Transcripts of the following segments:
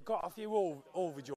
Got a few overjoyed.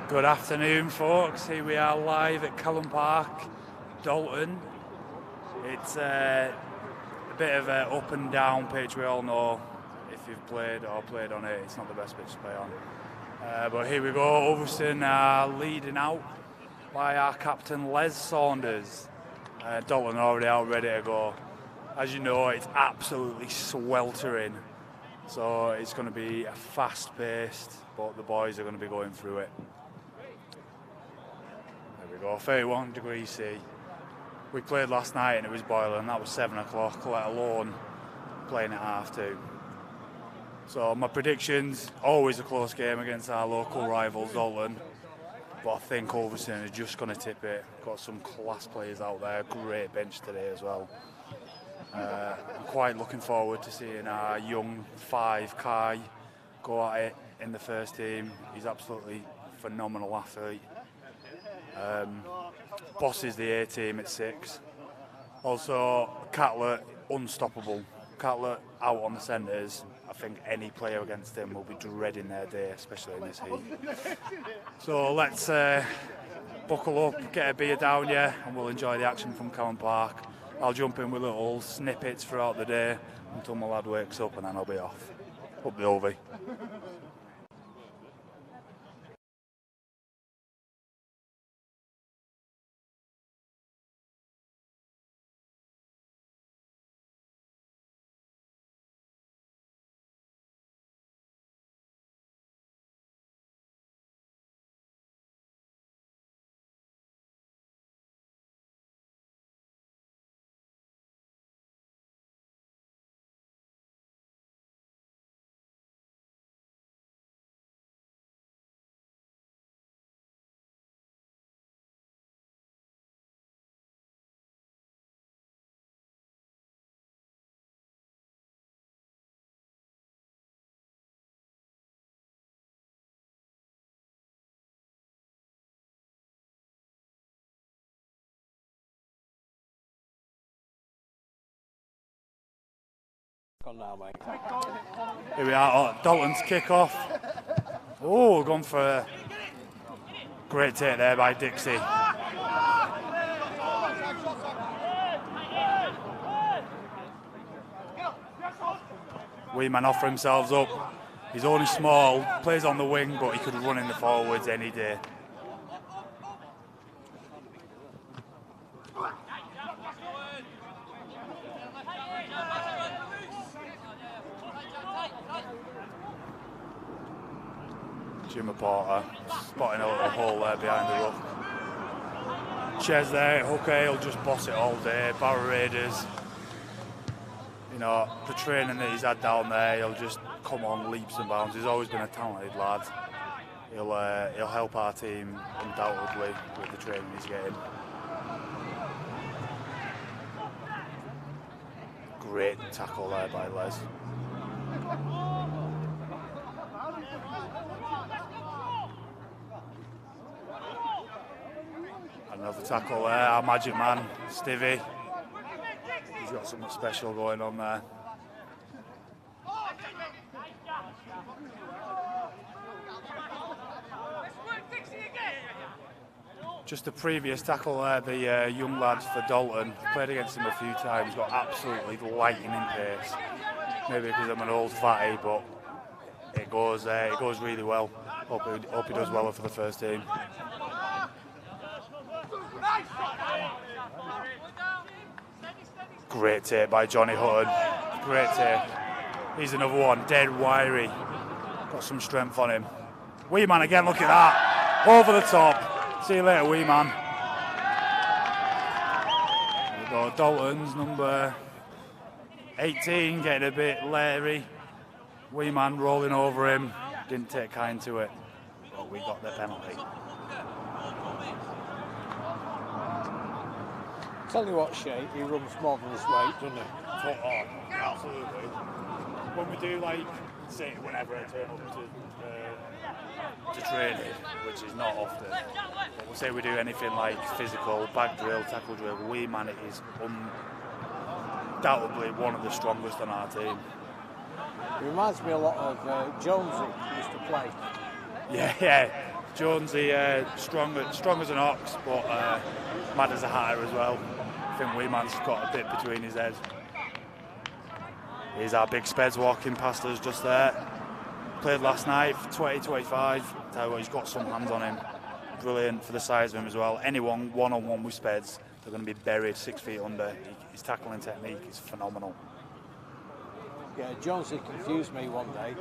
Good afternoon, folks. Here we are live at Kelland Park, Dalton. It's a bit of an up and down pitch. We all know if you've played on it, it's not the best pitch to play on. But here we go. Ulverston are leading out by our captain Les Saunders. Dalton already out, ready to go. As you know, it's absolutely sweltering, so it's going to be fast-paced, but the boys are going to be going through it. There we go, 31 degrees C. We played last night and it was boiling. That was 7 o'clock, let alone playing at 2:30. So my predictions, always a close game against our local rivals, Dalton. But I think Ulverston are just going to tip it. Got some class players out there, great bench today as well. I'm quite looking forward to seeing our young 5, Kai, go at it in the first team. He's absolutely phenomenal athlete. Boss is the A team at 6. Also, Catlett, unstoppable. Catlett out on the centres. I think any player against him will be dreading their day, especially in this heat. So let's buckle up, get a beer down here, and we'll enjoy the action from Kelland Park. I'll jump in with little snippets throughout the day until my lad wakes up, and then I'll be off. Up the Ulvie. On now, mate. Here we are, Dalton's kick-off. Oh, gone for a great take there by Dixie. Wee man offer himself up. He's only small, plays on the wing, but he could run in the forwards any day. Jimmy Porter spotting a little hole there behind the ruck. Ches there, Hooker, he'll just boss it all day. Barrow Raiders, you know, the training that he's had down there, he'll just come on leaps and bounds. He's always been a talented lad. He'll help our team undoubtedly with the training he's getting. Great tackle there by Les. Another tackle there, our magic man, Stivey. He's got something special going on there. Just the previous tackle there, the young lad for Dalton, played against him a few times, got absolutely lightning pace. Maybe because I'm an old fatty, but it goes really well. Hope he does well for the first team. Great take by Johnny Hutton. Great take. He's another one, dead wiry. Got some strength on him. Wee man again, look at that. Over the top. See you later, wee man. There we go, Dalton's number 18 getting a bit leery. Wee man rolling over him. Didn't take kind to it, but we got the penalty. Tell you what, Shay, he runs more than his weight, doesn't he? Oh, absolutely. When we do, like, say, whenever I turn up to training, which is not often, but we'll say we do anything like physical, bag drill, tackle drill, wee man, it is undoubtedly one of the strongest on our team. It reminds me a lot of Jonesy, who used to play. Yeah. Jonesy, strong as an ox, but mad as a hatter as well. I think wee man's got a bit between his head. Here's our big Speds walking past us just there. Played last night for 20-25. Tell you what, he's got some hands on him. Brilliant for the size of him as well. Anyone one-on-one with Speds, they're going to be buried 6 feet under. His tackling technique is phenomenal. Yeah, Jonesy confused me one day.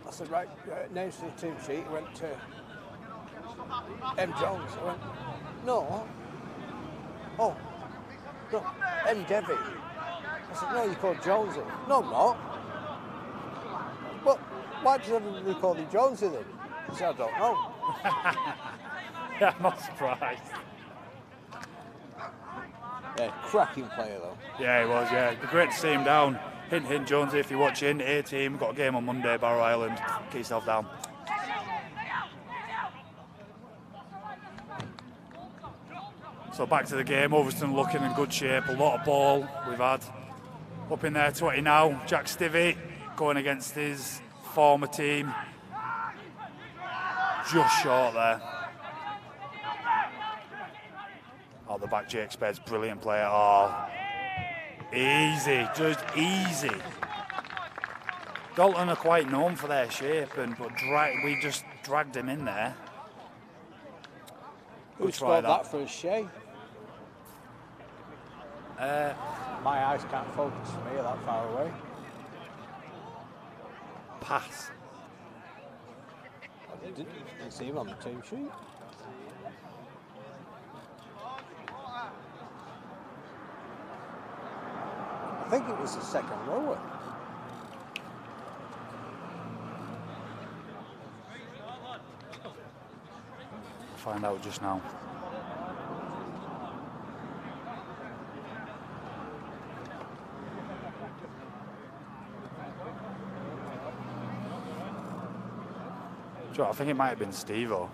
I said, right, names for the team sheet. He went to M. Jones. I went, no. Oh, no, M. Devi. I said, no, you're called Jonesy. No, I'm not. But why does everybody call you Jonesy then? He said, I don't know. Yeah, I'm not surprised. Yeah, cracking player though. Yeah, he was, yeah. It'd be great to see him down. Hint, hint, Jonesy, if you're watching, A-team, got a game on Monday, Barrow Island. Get yourself down. So back to the game, Ulverston looking in good shape, a lot of ball we've had. Up in there, 20 now, Jack Stivey going against his former team. Just short there. Out the back, Jake Speds, brilliant player. Oh, easy, just easy. Dalton are quite known for their shape, but we just dragged him in there. Who scored that for us, Shay? My eyes can't focus for me that far away. Pass. I didn't see him on the team sheet. I think it was the second rower. I'll find out just now. I think it might have been Steve-O.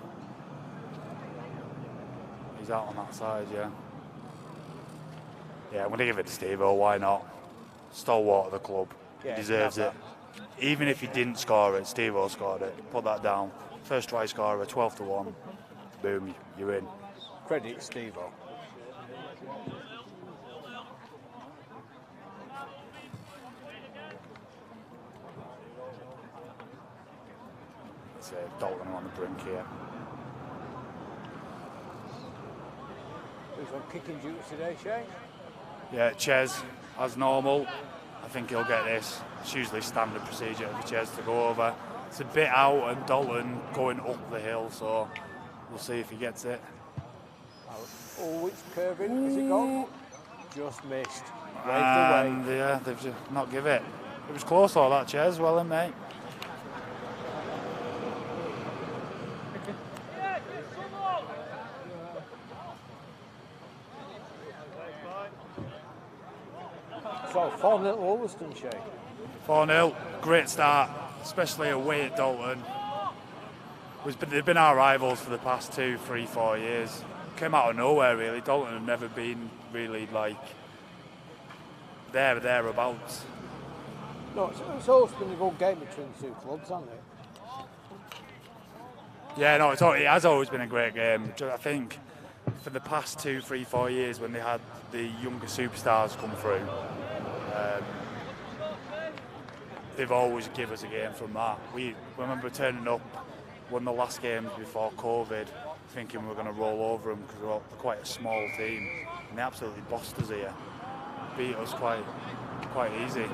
He's out on that side, yeah. Yeah, I'm going to give it to Steve-O, why not? Stalwart of the club, yeah, he deserves it. Even if he didn't score it, Steve-O scored it. Put that down. First try scorer, 12-1. Boom, you're in. Credit Steve-O. Dalton on the brink here. Who's on kicking duty today, Shay? Yeah, Ches, as normal. I think he'll get this. It's usually standard procedure for Ches to go over. It's a bit out and Dalton going up the hill, so we'll see if he gets it. Oh, it's curving. Is it gone? Just missed. And yeah, they've just not give it. It was close all that, Ches. Well in, mate. So 4-0 Ulverston, Shay. 4-0, great start, especially away at Dalton. They've been our rivals for the past 2, 3, 4 years. Came out of nowhere really. Dalton have never been really like thereabouts. No, it's always been a good game between the two clubs, hasn't it? Yeah, no, it has always been a great game. I think for the past 2, 3, 4 years when they had the younger superstars come through, they've always given us a game from that. We remember turning up one of the last games before COVID, thinking we were going to roll over them because we're quite a small team, and they absolutely bossed us here. Beat us quite easy.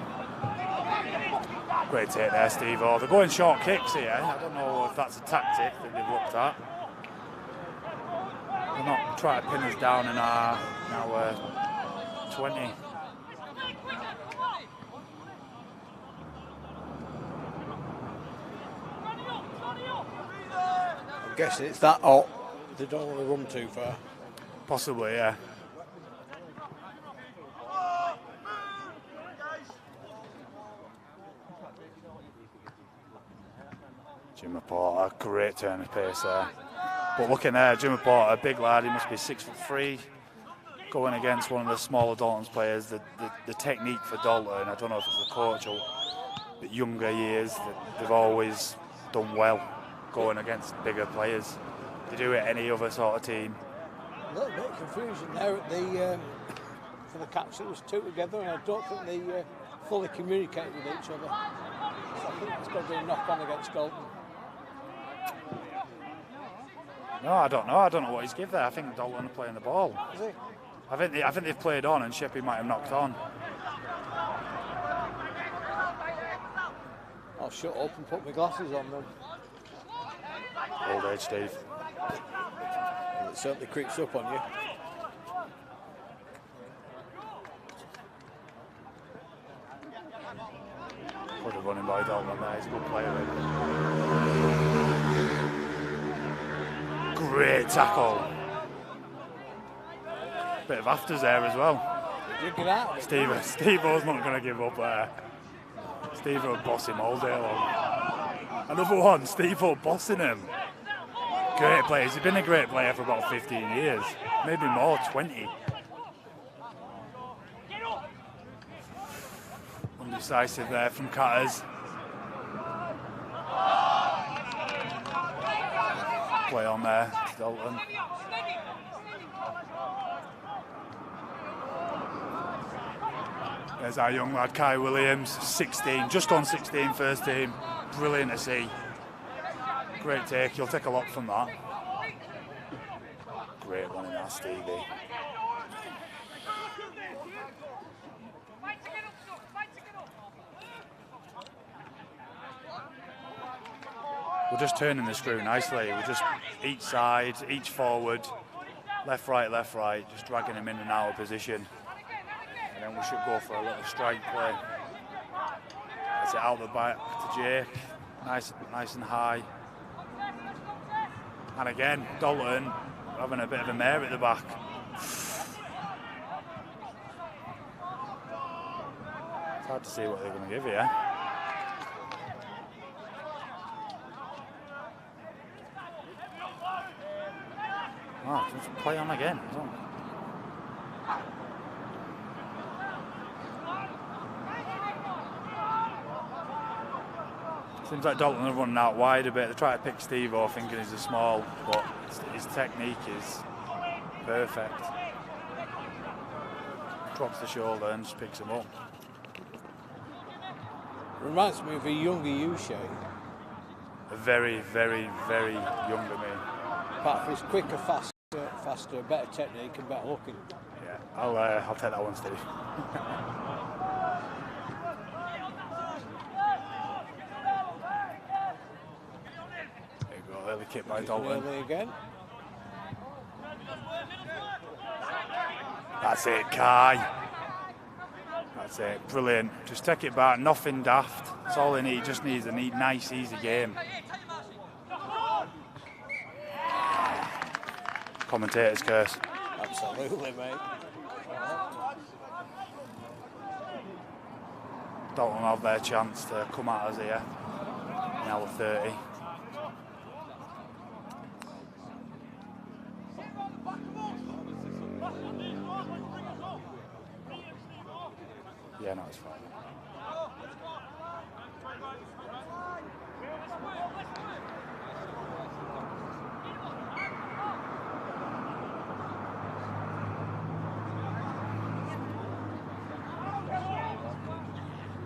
Great take there, Steve-O. They're going short kicks here. I don't know if that's a tactic that they've looked at. They're not trying to pin us down in our 20. I'm guessing it's that hot. They don't want to run too far. Possibly, yeah. Jim Porter, great turn of pace there. But looking there, Jim Porter, big lad, he must be 6'3", going against one of the smaller Dalton's players. The technique for Dalton, I don't know if it's the coach or the younger years, they've always done well going against bigger players. They do it any other sort of team. A little bit of confusion there at the for the catch. It was two together, and I don't think they fully communicate with each other. So I think it's going to be a knock-on against Dalton. No, I don't know. I don't know what he's give there. I think Dalton are playing the ball. Is he? I think they've played on, and Sheppy might have knocked on. I'll shut up and put my glasses on then. Old age, Steve. It certainly creeps up on you. running by Dalton there. He's a good player. Great tackle. Bit of afters there as well. Steve-O's not going to give up there. Steve-O will boss him all day long. Another one, Steve-O bossing him. Great player. He's been a great player for about 15 years. Maybe more, 20. Undecisive there from Cutters. Play on there, Dalton. There's our young lad, Kai Williams, 16, just on 16, first team. Brilliant to see. Great take, you'll take a lot from that. Great one in that, Stevie. We're just turning the screw nicely. We're just each side, each forward, left, right, just dragging him in and out of position. And then we should go for a little strike play. That's it out the back to Jake. Nice and high. And again, Dalton having a bit of a mare at the back. It's hard to see what they're going to give here. Oh, just play on again. Seems like Dalton are running out wide a bit. They try to pick Steve-O thinking he's a small, but his technique is perfect. Drops the shoulder and just picks him up. Reminds me of a younger you, Shay. A very, very, very younger me. Apart from he's quicker, faster, better technique and better looking. Yeah, I'll take that one, Steve. There you go, early kick by Dalton. Early again. That's it, Kai. That's it, brilliant. Just take it back, nothing daft. That's all he needs. He just needs a nice, easy game. Commentator's curse. Absolutely, mate. Dalton have their chance to come at us here. Now we're 30. Yeah, no, it's fine.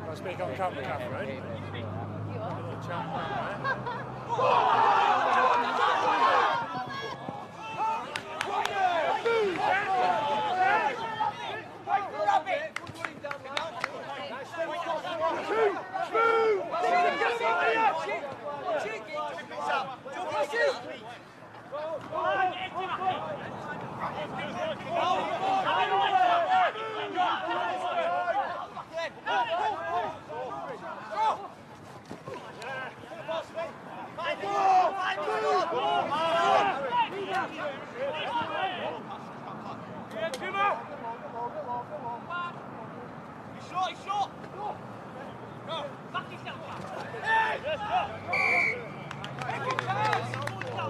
I'll speak on camera, Catherine.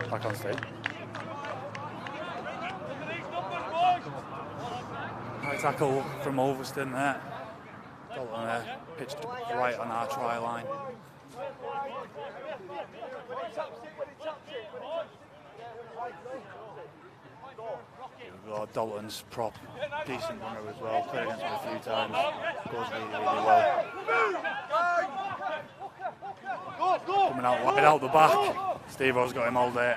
Back on stage. High tackle from Ulverston there. Dalton there, pitched right on our try line. Dalton's prop, decent runner as well. Played against him a few times. Goes really, really well. Coming out wide out the back. Steve-O's got him all day.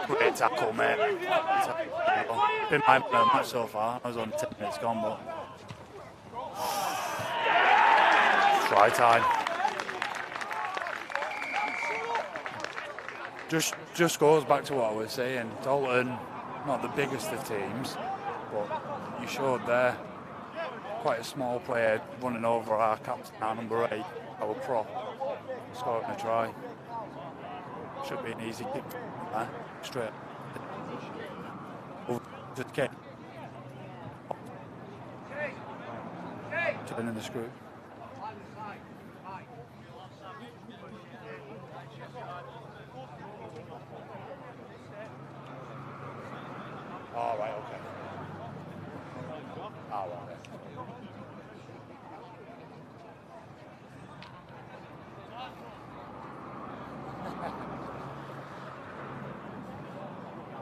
Great tackle, mate. Been my match so far. I was on 10 minutes gone, but try time. Just goes back to what I was saying. Dalton, not the biggest of teams, but you showed there quite a small player running over our captain, our number 8, our prop, scoring a try. Should be an easy kick, straight. Over to the kick. Turning the screw. Oh, right, okay. Oh, right.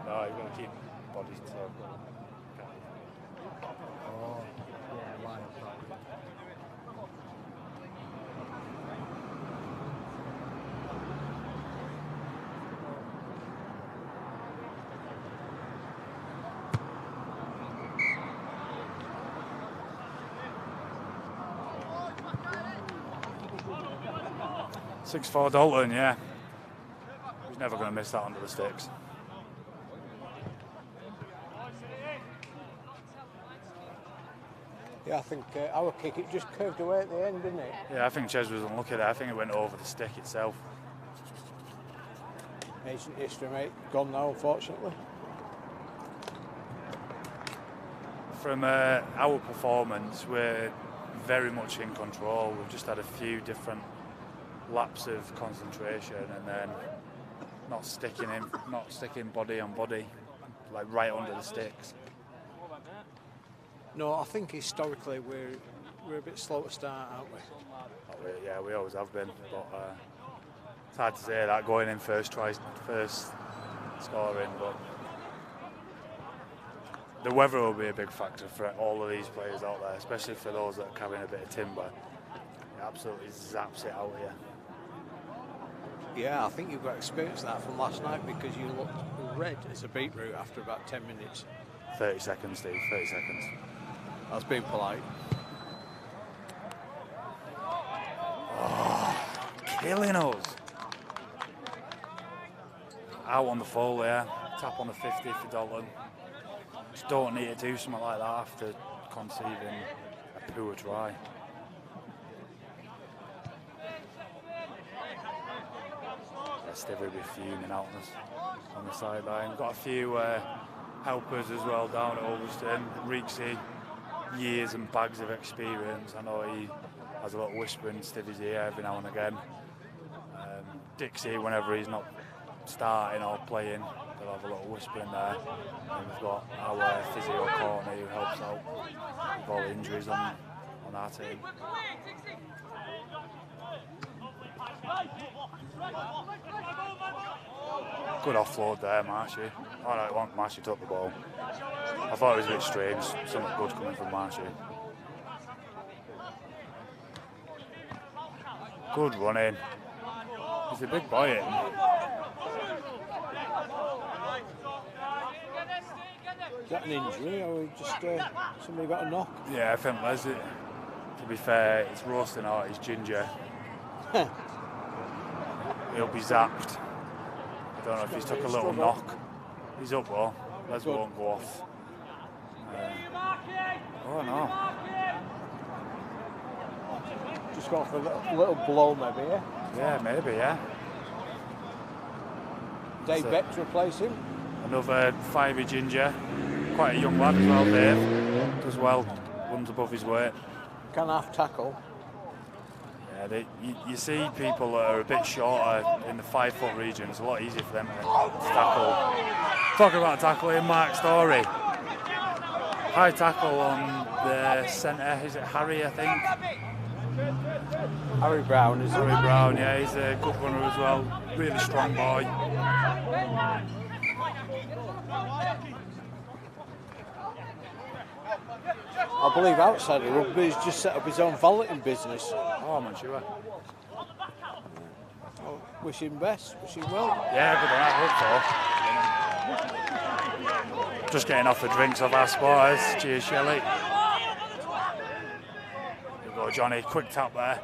No, you've got to keep bodies to. Oh, yeah, line up. Six 6'4" Dalton, yeah. He's never going to miss that under the sticks. Yeah, I think our kick, it just curved away at the end, didn't it? Yeah, I think Ches was unlucky there. I think it went over the stick itself. Ancient history, mate. Gone now, unfortunately. From our performance, we're very much in control. We've just had a few different laps of concentration and then not sticking body on body, like right under the sticks. No, I think historically we're a bit slow to start, aren't we? Yeah, we always have been, but it's hard to say that going in first scoring, but the weather will be a big factor for all of these players out there, especially for those that are carrying a bit of timber. It absolutely zaps it out here. Yeah, I think you've got experience of that from last night because you looked red as a beetroot after about 10 minutes. 30 seconds, Steve, 30 seconds. That's being polite. Oh, killing us. Out on the full there, tap on the 50 for Dalton. Just don't need to do something like that after conceiving a poor try. Yeah, Steve will be fuming out on the sideline. Got a few helpers as well down at Ulverston. Reeksy, years and bags of experience. I know he has a little whisper in Stevie's ear every now and again. Dixie, whenever he's not starting or playing, they'll have a little whisper in there. And we've got our physio corner who helps out with all the injuries on our team. Good offload there, Marshy. Oh no, Marshy took the ball. I thought it was a bit strange, something good coming from Marshy. Good running. He's a big boy in. Is that an injury or just somebody got a knock? Yeah, I think Leslie, to be fair, it's roasting out his ginger. He'll be zapped. I don't know if he's took a little knock. He's up though. Les won't go off. Oh no. Just gone for a little blow maybe, yeah? Yeah, maybe, yeah. Dave Beck to replace him. Another 5'y ginger. Quite a young lad as well, Dave. Does well, runs above his weight. Can half tackle. Yeah, you see people that are a bit shorter in the 5 foot region. It's a lot easier for them to tackle. Talking about tackling, Mark Story. High tackle on the centre. Is it Harry, I think? Harry Brown, is it? Harry Brown, yeah, he's a good runner as well. Really strong boy. I believe outside of rugby he's just set up his own valeting business. Oh, I'm not sure. Oh, wish him best, wish him well. Yeah, good on that, hope so. Just getting off the drinks of our spotters. Cheers, Shelley. Here we go, Johnny. Quick tap there.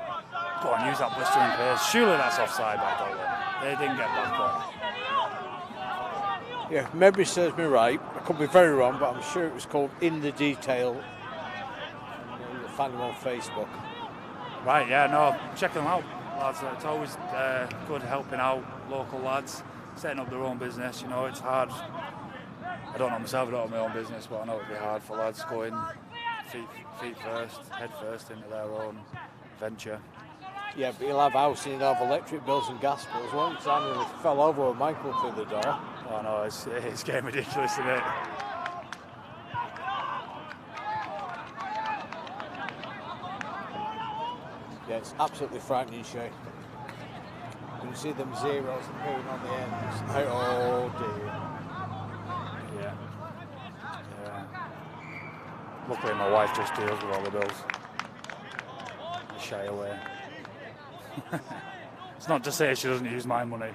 Go on, use that blistering pace. Surely that's offside back there. They didn't get back up. Yeah, memory serves me right. I could be very wrong, but I'm sure it was called In the Detail. find them on Facebook. Right, yeah, no, check them out, lads. It's always good helping out local lads, setting up their own business. You know, it's hard. I don't know myself, I don't have my own business, but I know it'd be hard for lads going feet first, head first into their own venture. Yeah, but you'll have housing, you'll have electric bills and gas bills. One time I fell over with Michael through the door. Oh no, it's getting ridiculous, isn't it? Yeah, it's absolutely frightening, Shay. When you see them zeros appearing on the ends, oh dear. Yeah. Luckily my wife just deals with all the bills. I shy away. It's not to say she doesn't use my money.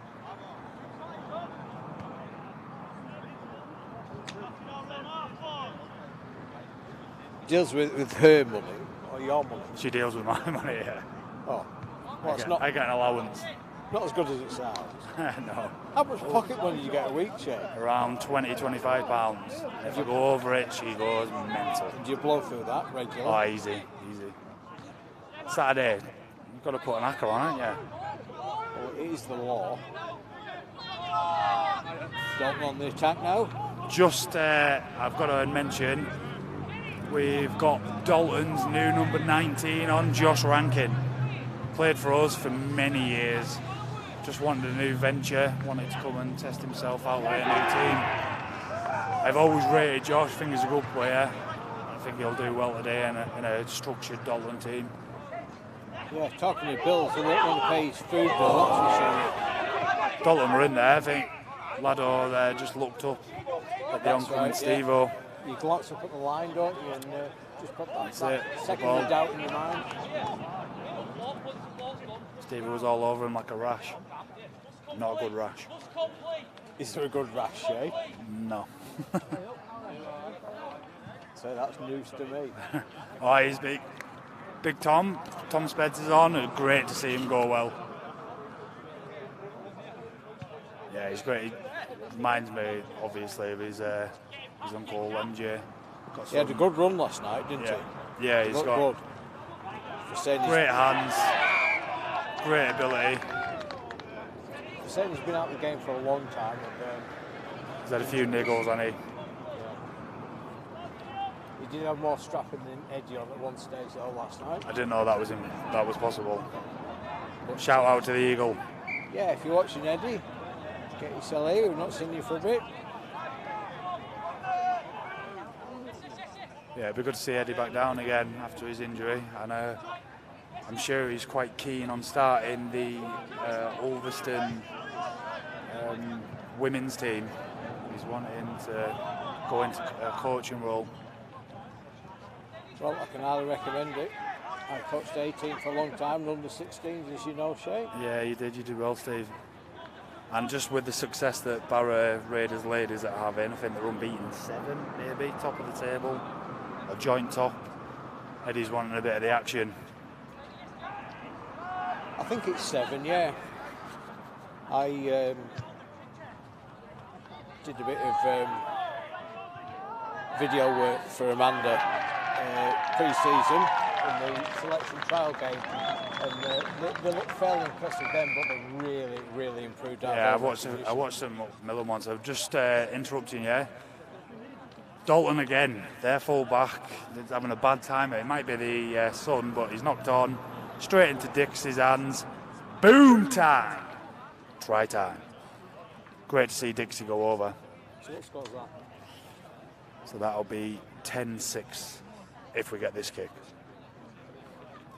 Deals with her money or your money? She deals with my money, yeah. Oh, well, I get an allowance. Not as good as it sounds. No. How much pocket money do you get a week, Shay? Around £20–25. If you go over it, she goes mental. Do you blow through that regularly? Oh, easy. Saturday, you've got to put an hacker on, haven't you? Well, it is the law. Dalton on the attack now. Just, I've got to mention, we've got Dalton's new number 19 on, Josh Rankin. Played for us for many years. Just wanted a new venture, wanted to come and test himself out with a new team. I've always rated Josh, I think he's a good player. I think he'll do well today in a structured Dalton team. Yeah, talking of bills, they won't want to pay his food bill, that's for sure. Dalton were in there, I think. Lado there just looked up at the oncoming Steve-O. Yeah. You glance up at the line, don't you, and just put that second ball. of doubt in your mind. Steve was all over him like a rash. Not a good rash. Is there a good rash, Shay? No. So that's news to me. Oh, he's big. Big Tom. Tom Speds is on. Great to see him go well. Yeah, he's great. He reminds me, obviously, of his uncle MJ. He had a good run last night, didn't he? Yeah, he's got great hands, great ability. For saying he's been out of the game for a long time. He's had a few niggles, hasn't he? He did have more strapping than Eddie on at one stage though last night. I didn't know that was possible. But shout out to the Eagle. Yeah, if you're watching Eddie, get yourself here. We've not seen you for a bit. Yeah, it'd be good to see Eddie back down again after his injury, and I'm sure he's quite keen on starting the Ulverston women's team. He's wanting to go into a coaching role. Well, I can highly recommend it. I coached 18 for a long time, under 16s, as you know, Shay. Yeah, you did well, Steve. And just with the success that Barra Raiders ladies are having, I think they're unbeaten 7, maybe, top of the table, a joint top. Eddie's wanting a bit of the action. I think it's 7, yeah. I did a bit of video work for Amanda pre-season in the selection trial game, and they look fairly impressive then, but they really improved. Yeah, I watched some Miller ones. I'm just interrupting you. Dalton again, their full back, having a bad time. It might be the sun, but he's knocked on straight into Dixie's hands. Boom time! Try time. Great to see Dixie go over. So what score's that? So that'll be 10-6 if we get this kick.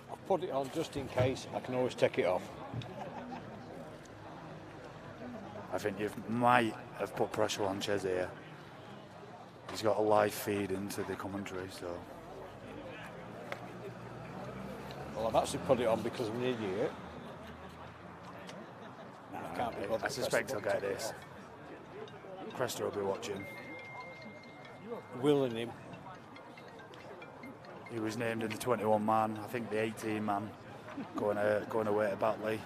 I'll put it on just in case. I can always take it off. I think you might have put pressure on Ches here. He's got a live feed into the commentary, so. Well, I've actually put it on because I'm an idiot. I can't be bothered. I suspect he'll get this. Cresta will be watching. Willing him. He was named in the 21 man, I think the 18 man, going away to Batley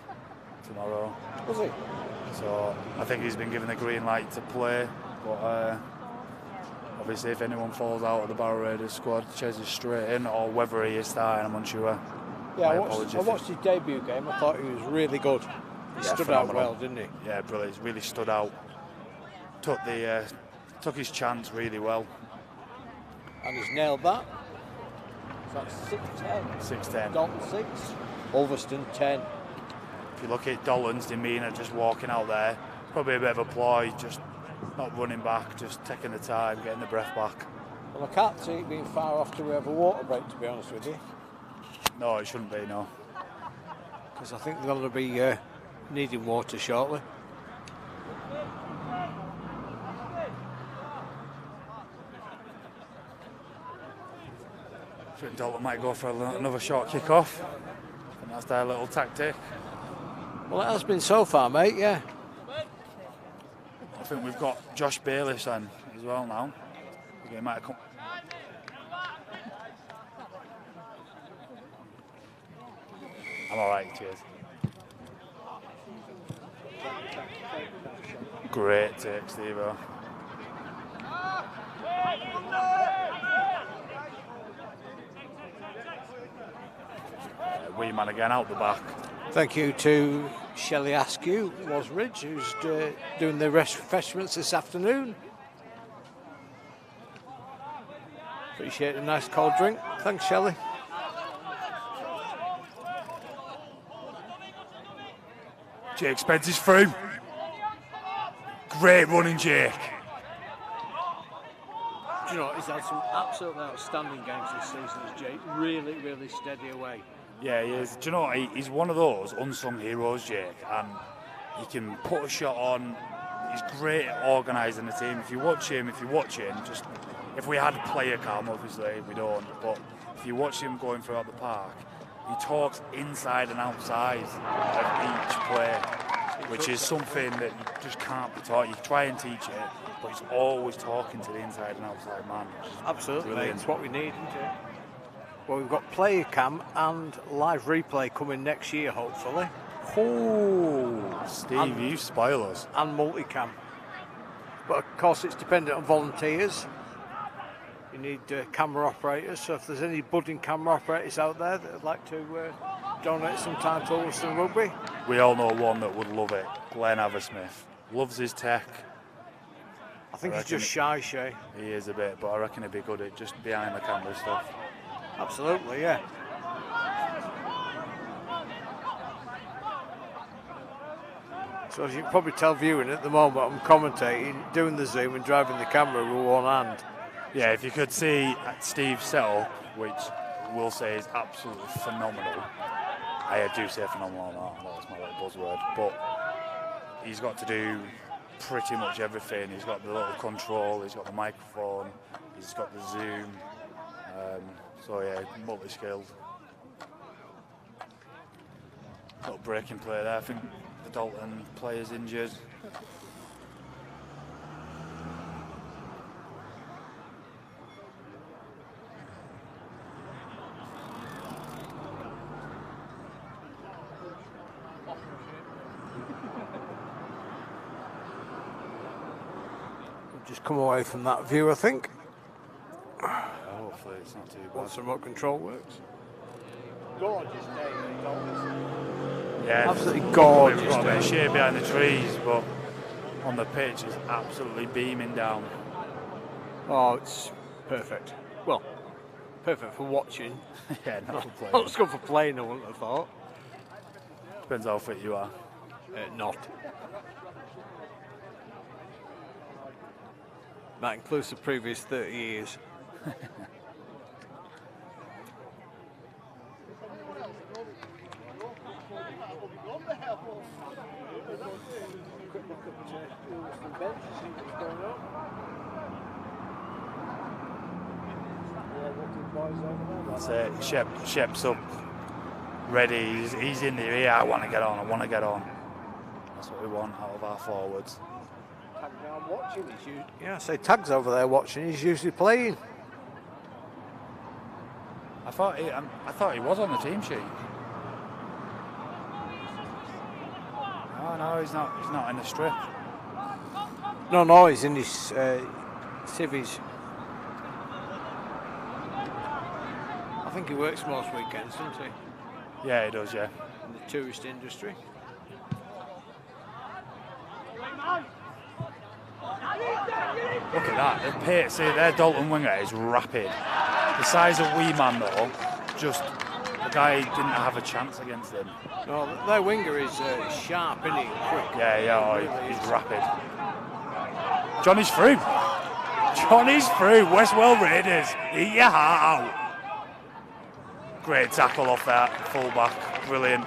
tomorrow. Was he? So I think he's been given the green light to play, but Obviously, if anyone falls out of the Barrow Raiders squad, Ches is straight in, or whether he is starting, I'm unsure. Yeah, I watched his debut game. I thought he was really good. He stood out well, didn't he? Yeah, brilliant. He really stood out. Took his chance really well. And he's nailed that. So that's 6-10. 6-10. Dalton 6, Ulverston 10. If you look at Dalton's demeanour just walking out there, probably a bit of a ploy, just not running back, just taking the time, getting the breath back. Well, I can't see it being far off till we have a water break, to be honest with you. No, it shouldn't be, no. Because I think they're going to be needing water shortly. I think Dalton might go for another short kick-off. And that's their little tactic. Well, it has been so far, mate, yeah. I think we've got Josh Bayless on as well now. He might have come. I'm alright, cheers. Great take, Steve-O. Wee man again out the back. Thank you to Shelley Askew, Wasridge, who's doing the refreshments this afternoon. Appreciate a nice cold drink. Thanks, Shelley. Jake Spence is through. Great running, Jake. Do you know, he's had some absolutely outstanding games this season, as Jake. Really, really steady away. Yeah, he is. Do you know what? He's one of those unsung heroes, Jake, and he can put a shot on. He's great at organising the team. If you're watching, just if we had a player cam, obviously we don't, but if you watch him going throughout the park, he talks inside and outside of each play, which is something that you just can't be taught. You try and teach it, but he's always talking to the inside and outside man. Absolutely, brilliant. it's what we need, isn't it? Well, we've got player cam and live replay coming next year, hopefully. Oh, Steve, you spoil us. And multicam. But of course, it's dependent on volunteers. You need camera operators, so if there's any budding camera operators out there that would like to donate some time to Ulverston Rugby. We all know one that would love it, Glenn Aversmith. Loves his tech. I think he's just shy, Shay. He is a bit, but I reckon he'd be good at just behind the camera stuff. Absolutely, yeah. So as you can probably tell viewing at the moment, I'm commentating, doing the zoom and driving the camera with one hand. Yeah, if you could see Steve's setup, which we'll say is absolutely phenomenal. I do say phenomenal, that's my little buzzword, but he's got to do pretty much everything. He's got the little control, he's got the microphone, he's got the zoom. So yeah, multi-skilled. Little breaking play there. I think the Dalton player's injured. We've just come away from that view, I think. Hopefully it's not too bad. Once the remote control works. Gorgeous day, yeah, absolutely gorgeous. We've got a bit of shade behind the trees, but on the pitch it's absolutely beaming down. Oh, it's perfect. Well, perfect for watching. Yeah, not for playing. Not good for playing, I wouldn't have thought. Depends how fit you are. Not. That includes the previous 30 years. That's it. Shep's up, ready. He's in there. Yeah, I want to get on. That's what we want out of our forwards. Yeah, I say Tag's over there watching. He's usually playing. I thought he was on the team sheet. Oh no, he's not in the strip. No, he's in his civvies think he works most weekends, doesn't he? Yeah, he does, yeah. In the tourist industry. Look at that. The pace, see, their Dalton winger is rapid. The size of wee man, though, just the guy didn't have a chance against him. No, their winger is sharp, isn't he? Quick. Yeah, he's rapid. Johnny's through. Johnny's through. Westwell Raiders. Eat your heart out. Great tackle off that fullback. Brilliant.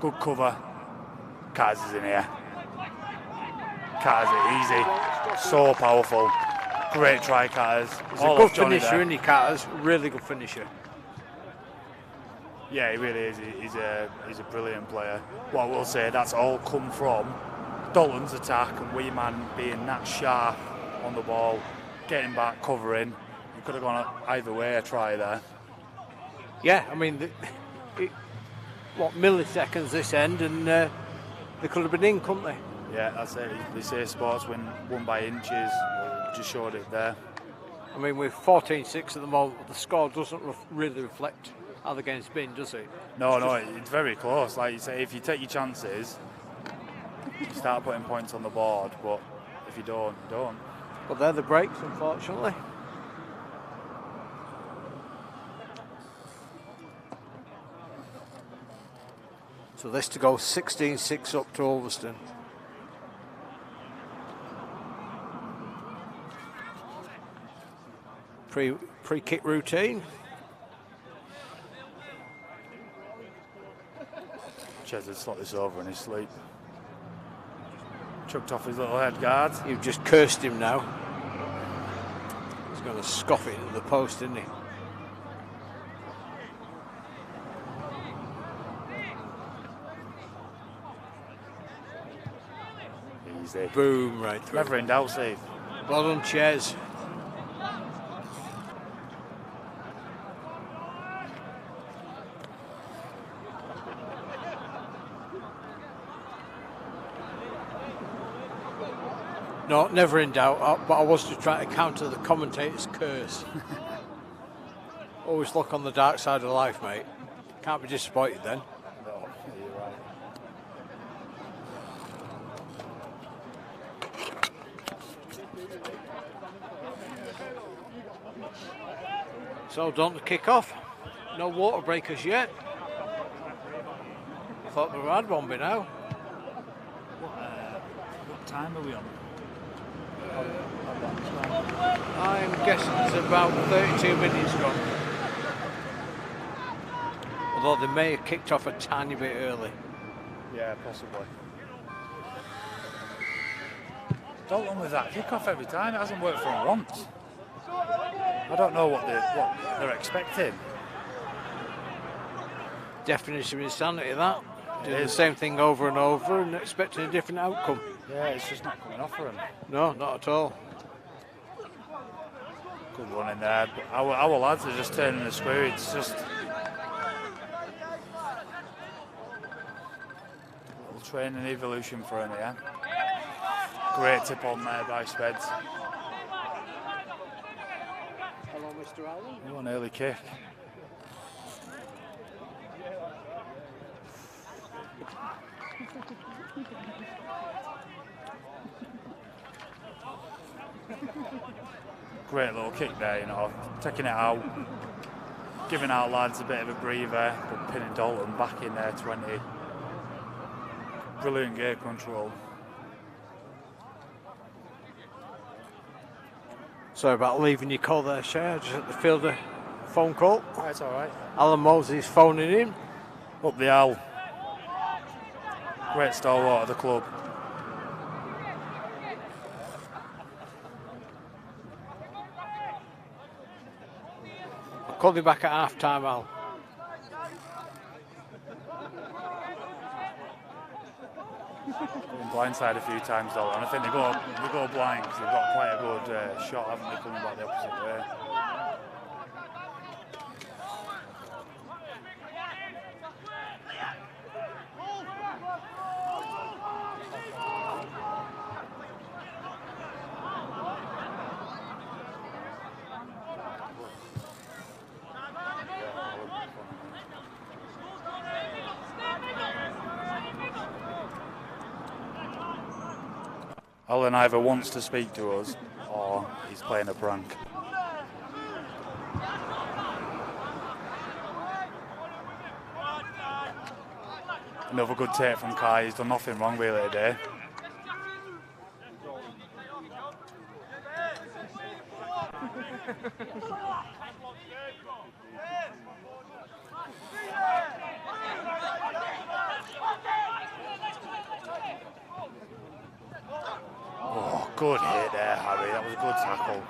Good cover. Carter's is in here. Carter's it easy. So powerful. Great try, Carter's. He's a good finisher, isn't he, Carter's? Really good finisher. Yeah, he really is. He's a brilliant player. What I will say, that's all come from Dalton's attack and wee man being that sharp on the ball, getting back, covering. You could have gone either way, a try there. Yeah, I mean, milliseconds this end, and they could have been in, couldn't they? Yeah, that's it. They say sports won by inches. We just showed it there. I mean, we're 14-6 at the moment. The score doesn't really reflect how the game's been, does it? No, it's very close. Like you say, if you take your chances, you start putting points on the board, but if you don't, you don't. But they're the breaks, unfortunately. So this to go 16-6 up to Ulverston. Pre-kick routine. Ches had slot this over in his sleep. Chucked off his little head guard. You've just cursed him now. He's going to scoff it into the post, isn't he? Easy. Boom, right through. Never in doubt, Steve. Well done, Ches. No, never in doubt, but I was just trying to counter the commentator's curse. Always look on the dark side of life, mate. Can't be disappointed then. No, you're right. So, Dalton to kick off. No water breakers yet. I thought we had one by now. What time are we on? I'm guessing it's about 32 minutes gone. Although they may have kicked off a tiny bit early. Yeah, possibly. Dalton with that kick-off every time. It hasn't worked for him once. I don't know what they're expecting. Definition of insanity, that. Doing the same thing over and over and expecting a different outcome. Yeah, it's just not coming off for him. No, not at all. Good run in there. But our lads are just turning the screw. It's just a little training evolution for him, yeah. Great tip on there by Speds. Hello, Mr. Allen. Oh, an early kick. Great little kick there, you know, taking it out, giving our lads a bit of a breather, but pinning Dalton back in there 20. Brilliant gate control. Sorry about leaving your call there, Shay. I just had to field a phone call. That's all right. Alan Mosley's phoning in. Up the Al. Great stalwart of the club. I'll call you back at half time, Al. Blindside a few times though, and I think they go blind because they've got quite a good shot, haven't they, coming back the opposite way. Alan either wants to speak to us or he's playing a prank. Another good take from Kai. He's done nothing wrong really today. Oh, good hit there, Harry. That was a good tackle.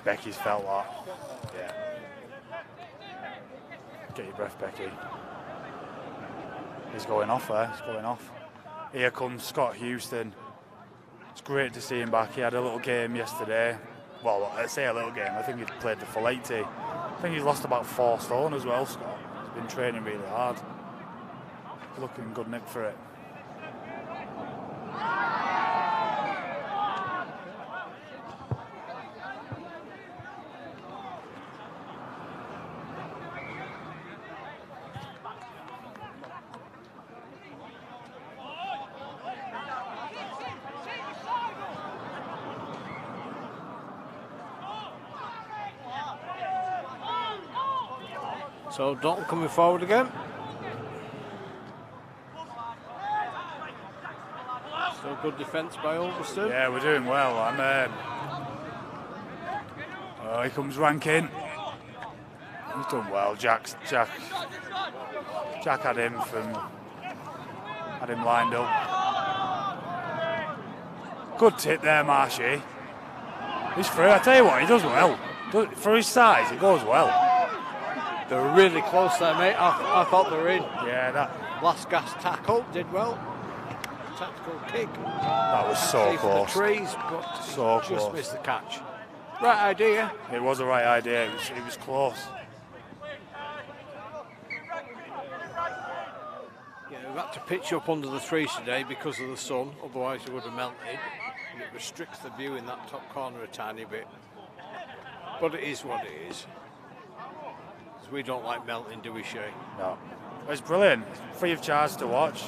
Becky's felt that. Yeah. Get your breath, Becky. He's going off there. He's going off. Here comes Scott Houston. It's great to see him back. He had a little game yesterday. Well, I say a little game. I think he's played the full 80. I think he's lost about 4 stone as well, Scott. He's been training really hard. Looking good nick for it. So Dalton coming forward again. Still good defence by Ulverston. Yeah, we're doing well. Oh, here comes Rankin. He's done well. Jack had him lined up. Good tip there, Marshy. He's free. I tell you what, he does well. For his size, it goes well. They were really close there, mate. I thought they were in. Yeah, that Last gas tackle did well. Tactical kick. That was so close. For the trees, but so just close. missed the catch. Right idea. It was the right idea. It was close. Yeah, we've had to pitch up under the trees today because of the sun. Otherwise, it would have melted. And it restricts the view in that top corner a tiny bit. But it is what it is. We don't like melting, do we, Shay? No. It's brilliant. Free of charge to watch.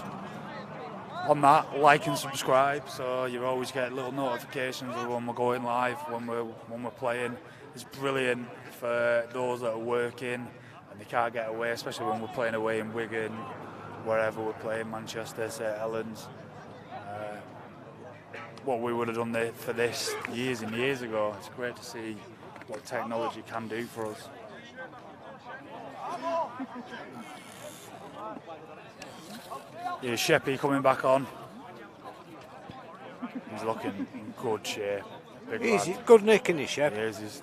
On that, like and subscribe, so you always get little notifications of when we're going live, when we're playing. It's brilliant for those that are working and they can't get away, especially when we're playing away in Wigan, wherever we're playing, Manchester, St Helens. What we would have done for this years and years ago. It's great to see what technology can do for us. Here's Sheppy coming back on. He's looking in good shape. He's good nick, isn't he, Shep? He is. He's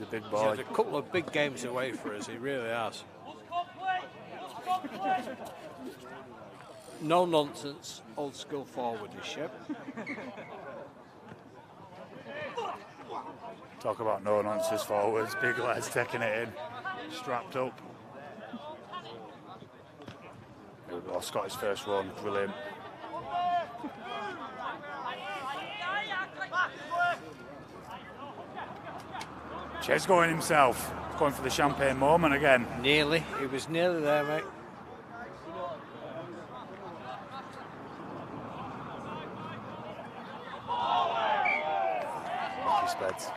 a big boy. He's had a couple of big games away for us. He really has. No nonsense, old school forward is Shep. Talk about no nonsense forwards. Big lads taking it in, strapped up. Here we go, Scott's first run, brilliant. Chez going himself, going for the champagne moment again. Nearly, he was nearly there, mate. Lucky Speds.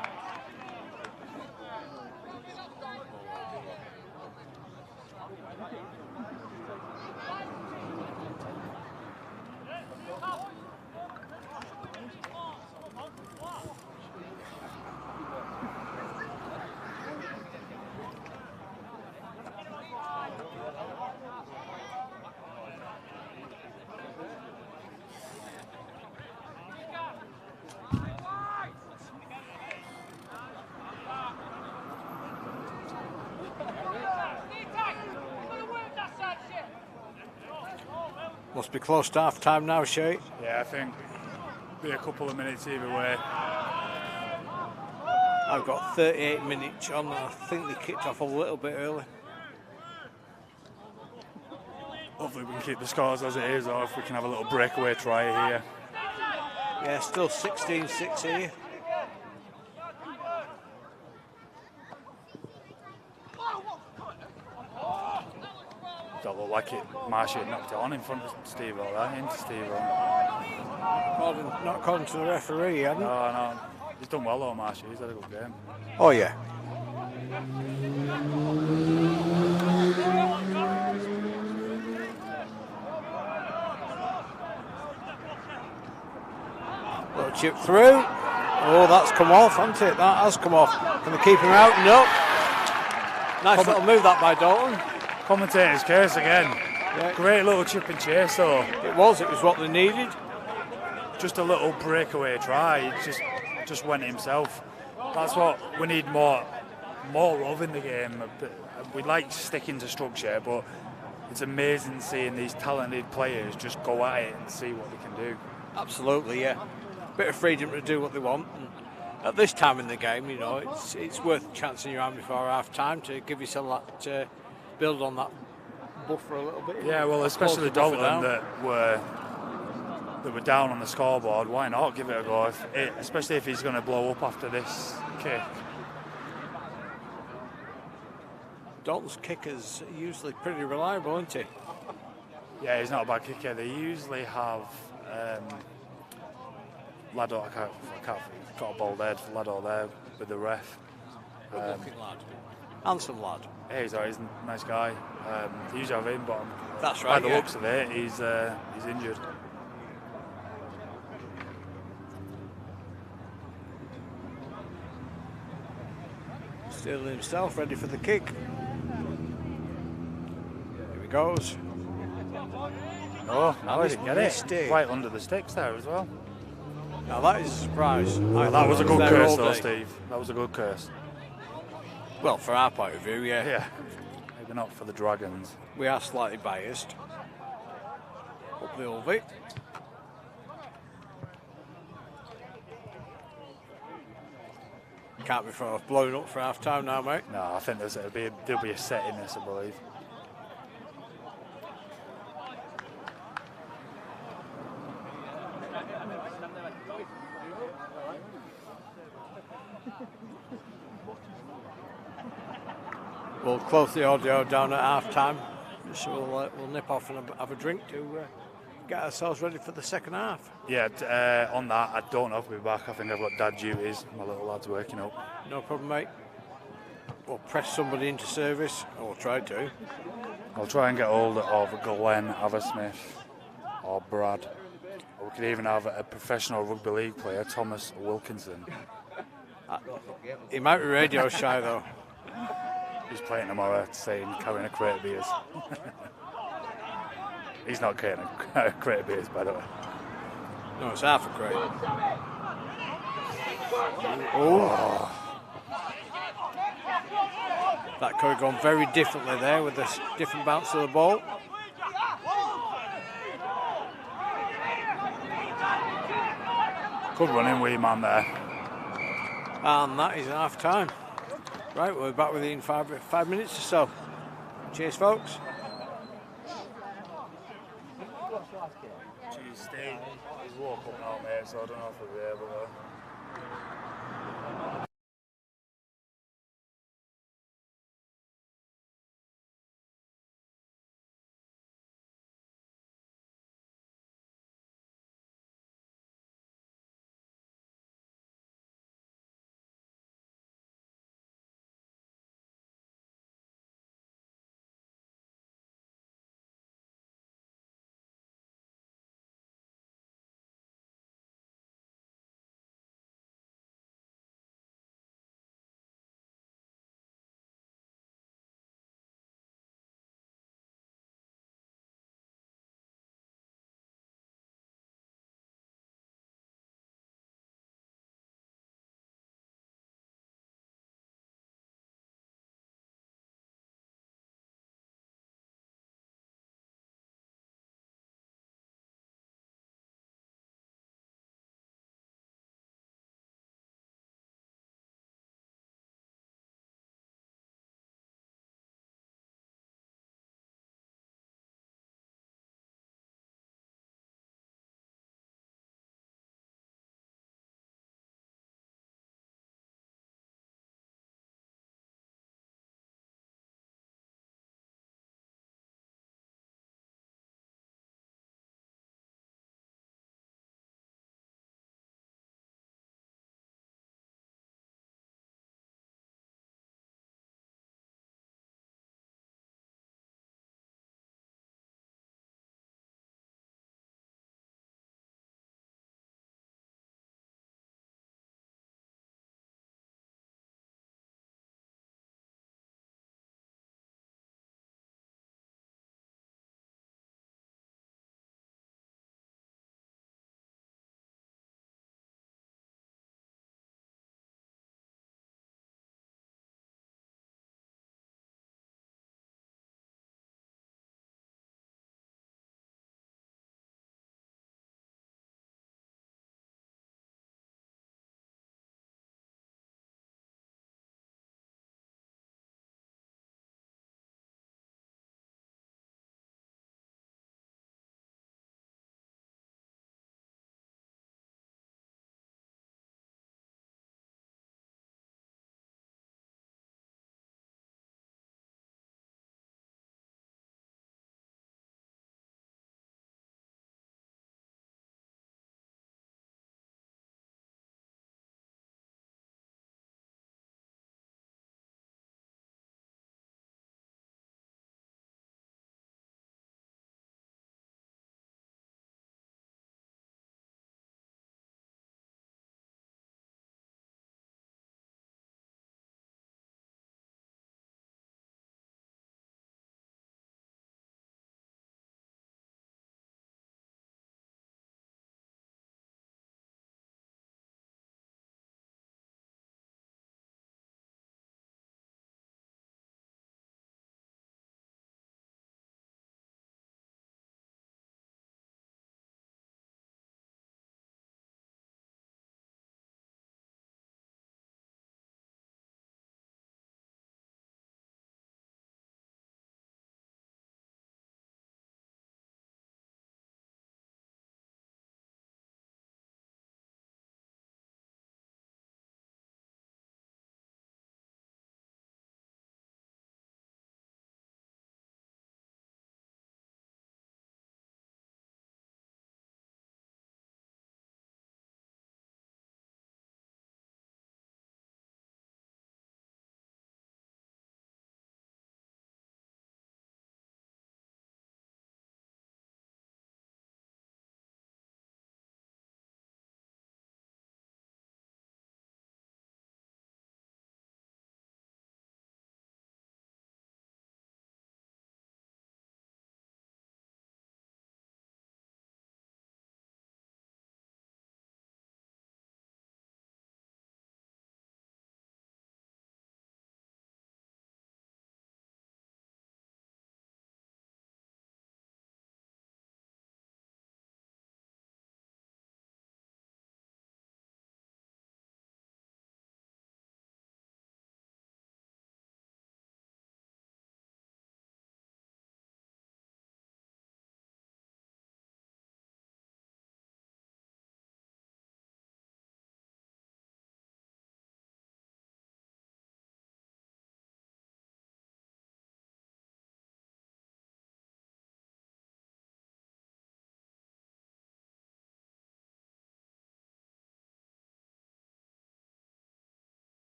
Must be close to half time now, Shay. Yeah, I think be a couple of minutes either way. I've got 38 minutes on. I think they kicked off a little bit early. Hopefully we can keep the scores as it is, or if we can have a little breakaway try here. Yeah, still 16-6 here. Don't look like it. Marshy had knocked it on in front of Steve there, into Steve. Not according to the referee, he hadn't. No. He's done well though, Marshy. He's had a good game. Oh yeah. Little chip through. Oh, that's come off, hasn't it? That has come off. Can they keep him out? No. Nice little move that by Dalton. Commentator's curse again. Yeah. Great little chip and chase though. It was what they needed. Just a little breakaway try. He just went himself. That's what we need more of in the game. We like sticking to structure, but it's amazing seeing these talented players just go at it and see what they can do. Absolutely, yeah. Bit of freedom to do what they want. And at this time in the game, you know, it's worth chancing your arm before half time to give yourself that build on that buffer a little bit. Yeah, well, especially Dalton that were down on the scoreboard. Why not give it a go? Especially if he's going to blow up after this kick. Dalton's kicker's usually pretty reliable, isn't he? Yeah, he's not a bad kicker. They usually have Lado. I can't got a bald head for Lado there with the ref. Good-looking lad, handsome lad. Yeah, he's a nice guy. They usually have him, but that's right. By the looks of it, he's injured. Still himself, ready for the kick. Here he goes. Oh, now he didn't get missed it. Right under the sticks there as well. Now that is a surprise. That was a good curse though, Steve. That was a good curse. Well, for our point of view, yeah. Yeah. Maybe not for the Dragons. We are slightly biased. Up the Ulvie. Can't be blown up for half time now, mate. No, I think there'll be a set in this, I believe. We'll close the audio down at half time, so we'll nip off and have a drink to get ourselves ready for the second half. Yeah, on that, I don't know if we'll be back. I think I've got dad duties. My little lad's waking up. No problem, mate. We'll press somebody into service, or we'll try to. I'll try and get hold of Glenn Aversmith or Brad. Or we could even have a professional rugby league player, Thomas Wilkinson. He might be radio shy though. He's playing tomorrow, saying carrying a crate of beers. He's not carrying a crate of beers, by the way. No, it's half a crate. Oh. That could have gone very differently there with this different bounce of the ball. Good running wee man there. And that is half time. Right, we'll be back with you in 5 minutes or so. Cheers, folks. Cheers, Steve. He's woke up now, mate, so I don't know if we'll be able to.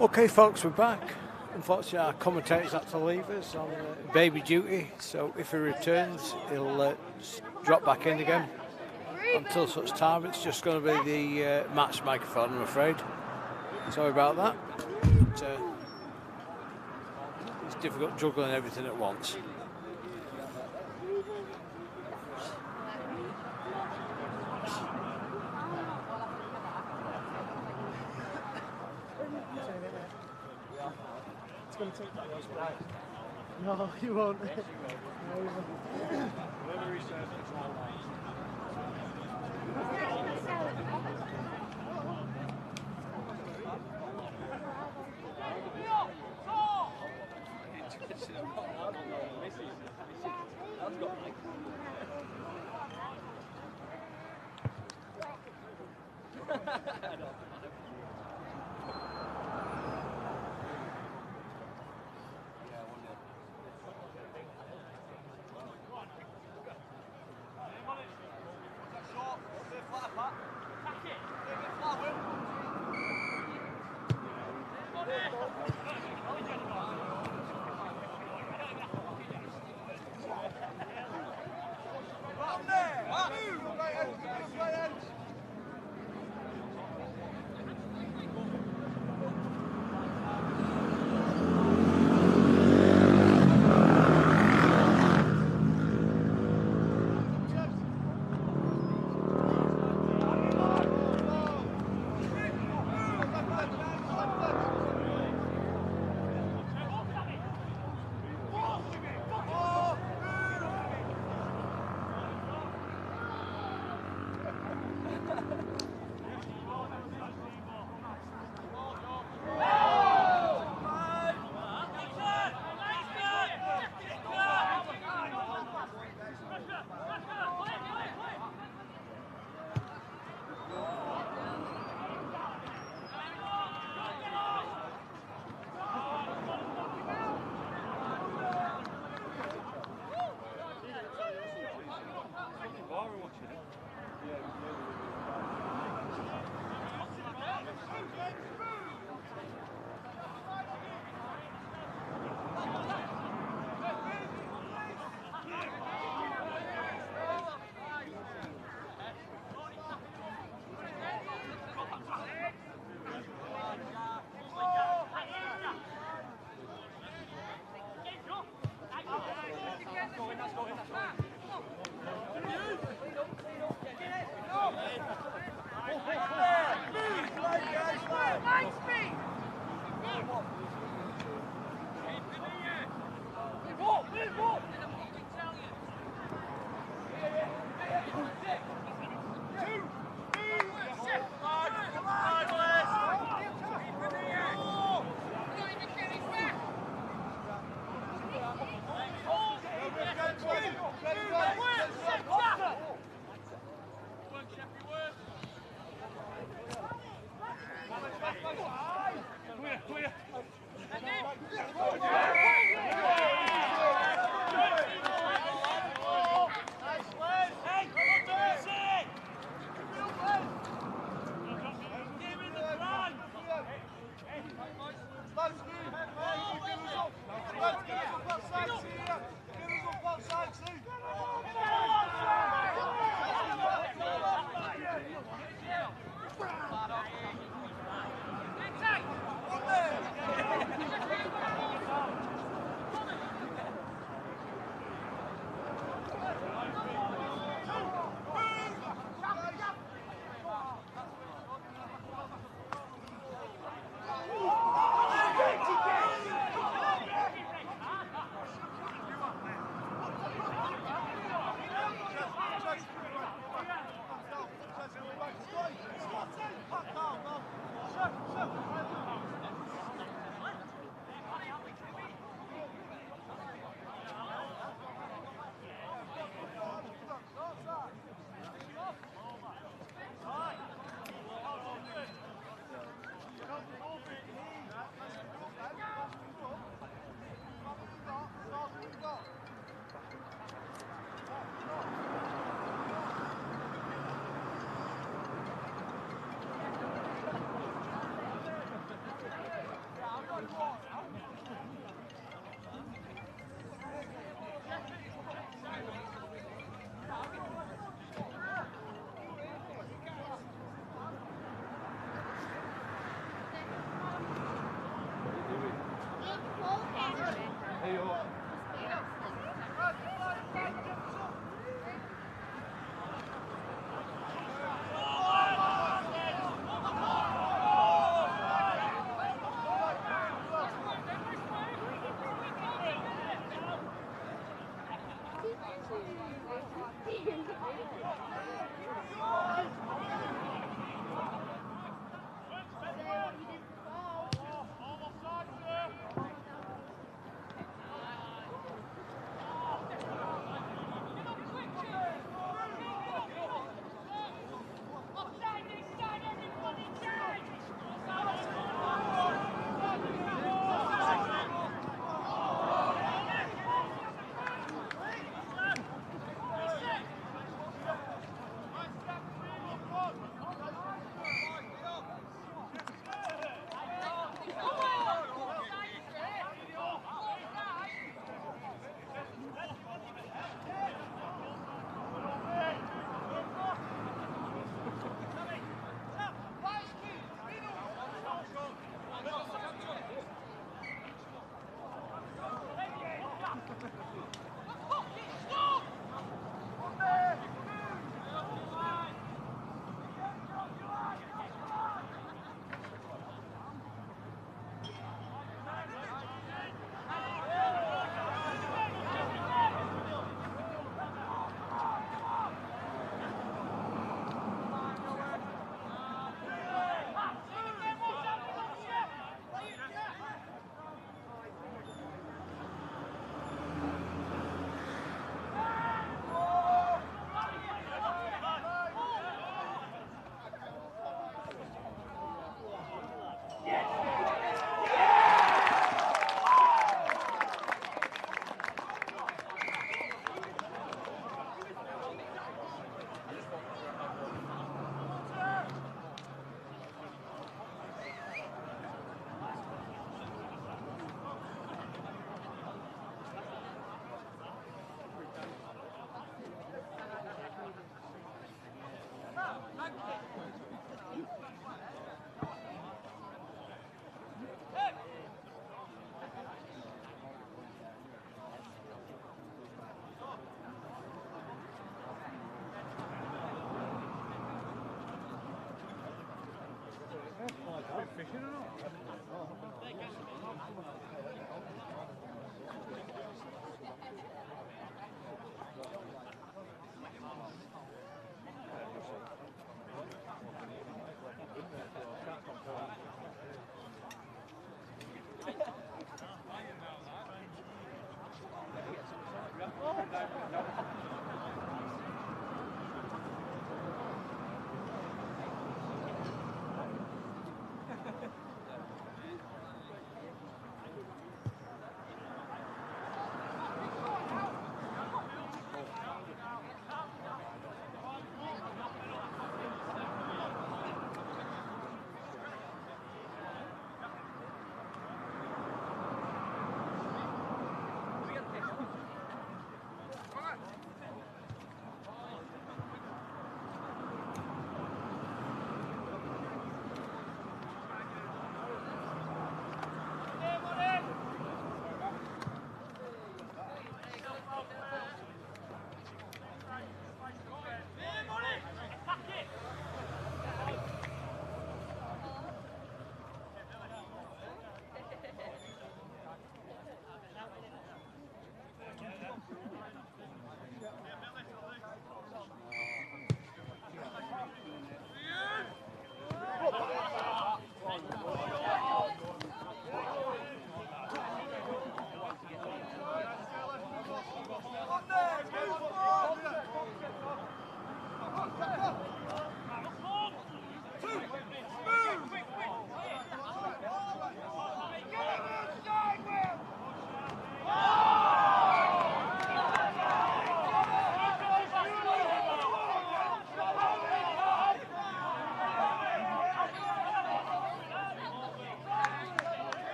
Okay, folks, we're back. Unfortunately, our commentator's had to leave us on baby duty, so if he returns, he'll drop back in again. Until such time, it's just going to be the match microphone, I'm afraid. Sorry about that. But, it's difficult juggling everything at once. No, you won't.